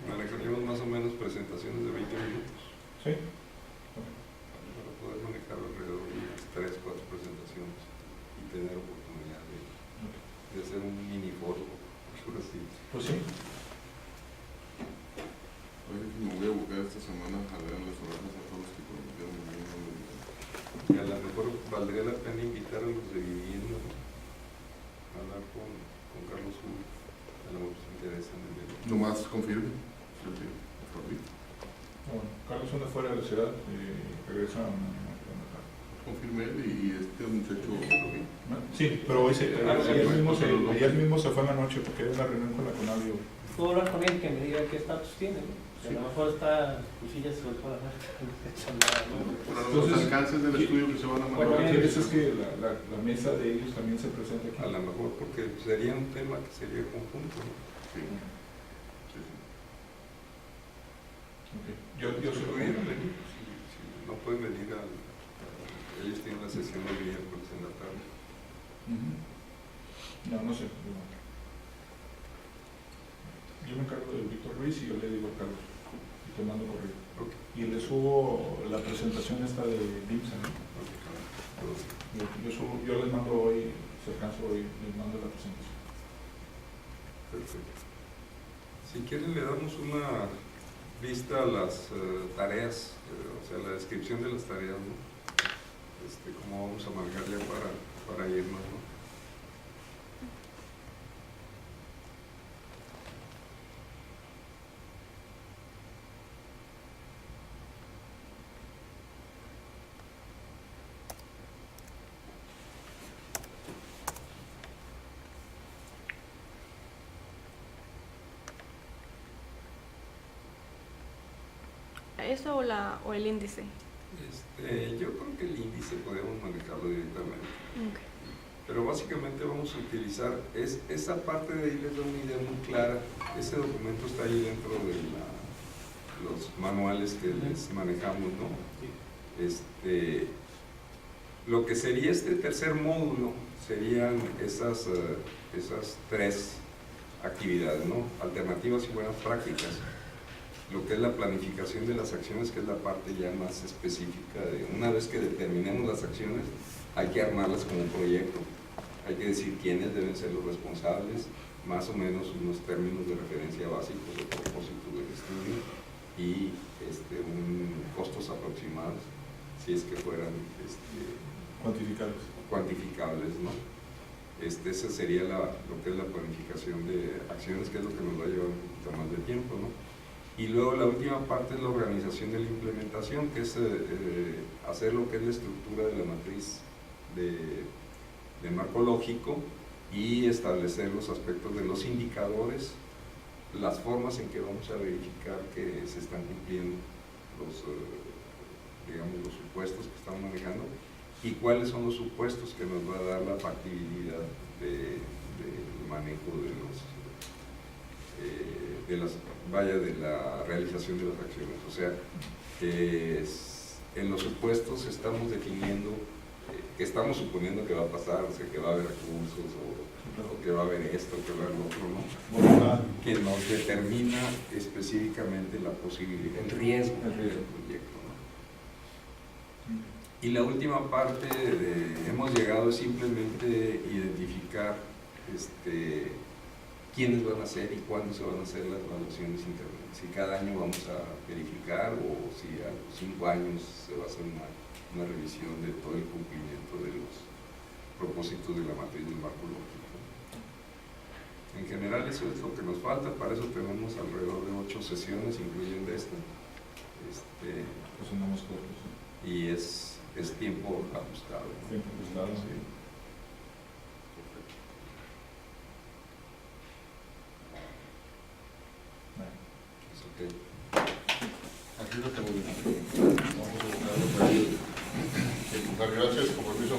Manejaríamos más o menos presentaciones de 20 minutos Sí. para poder manejar alrededor de unas 3, 4 presentaciones y tener oportunidad de hacer un mini foro, algo así. Pues sí. Oye, me voy a buscar esta semana a ver las orejas a todos los que prometieron vivienda. Y a lo mejor valdría la pena invitar a los de vivienda, ¿no? A hablar con Carlos Julio, a lo mejor se interesa en el tema. Nomás confirme. Bueno, Carlos anda fuera de la ciudad y regresa a Confirme él y este muchacho. Sí, pero hoy ayer mismo se fue en la noche porque hay una reunión con la Conavio. Puedo hablar con él que me diga qué estatus tiene, ¿no? Que a lo mejor está, pues sí, ya se volvió a dar, Los alcances del estudio que se van a Bueno, mandar. lo que es que la mesa de ellos también se presenta aquí. A lo mejor porque sería un tema que sería conjunto, ¿no? Sí. Okay. Yo Si se lo pudieran digo. venir, si no pueden venir ellos tienen la sesión el miércoles en la tarde. No sé. Yo me encargo de Víctor Ruiz y yo le digo a Carlos y te mando correo. Okay. Y le subo la presentación esta de IMSA, ¿no? Yo les mando hoy, si alcanzo hoy, les mando la presentación. Perfecto. Si quieren le damos una vista a las tareas, o sea, la descripción de las tareas, ¿no? Cómo vamos a marcarle para irnos, ¿no? eso o el índice? Yo creo que el índice podemos manejarlo directamente. Ok. Pero básicamente vamos a utilizar, esa parte de ahí les da una idea muy clara. Ese documento está ahí dentro de los manuales que les manejamos, ¿no? Lo que sería este tercer módulo serían esas 3 actividades, ¿no? Alternativas y buenas prácticas. Lo que es la planificación de las acciones, que es la parte ya más específica de una vez que determinemos las acciones, hay que armarlas como un proyecto. Hay que decir quiénes deben ser los responsables, más o menos unos términos de referencia básicos de propósito del estudio y costos aproximados, si es que fueran cuantificables, ¿no? Esa sería lo que es la planificación de acciones, que es lo que nos va a llevar un poquito más de tiempo, ¿no? Y luego la última parte es la organización de la implementación, que es hacer lo que es la estructura de la matriz de marco lógico y establecer los aspectos de los indicadores, las formas en que vamos a verificar que se están cumpliendo los supuestos que estamos manejando y cuáles son los supuestos que nos va a dar la factibilidad del manejo de la realización de las acciones. O sea, en los supuestos estamos definiendo que estamos suponiendo que va a pasar, o sea, que va a haber recursos o que va a haber esto, que va a haber lo otro, ¿no? Que nos determina específicamente la posibilidad, el riesgo del proyecto, ¿no? Y la última parte hemos llegado simplemente identificar quiénes van a hacer y cuándo se van a hacer las evaluaciones internas. Si cada año vamos a verificar o si a los 5 años se va a hacer una revisión de todo el cumplimiento de los propósitos de la matriz del marco lógico. En general eso es lo que nos falta, para eso tenemos alrededor de 8 sesiones, incluyendo esta. Pues andamos cortos. Y es tiempo ajustado. Tiempo ajustado. Sí. Aquí lo tengo. Gracias, con permiso.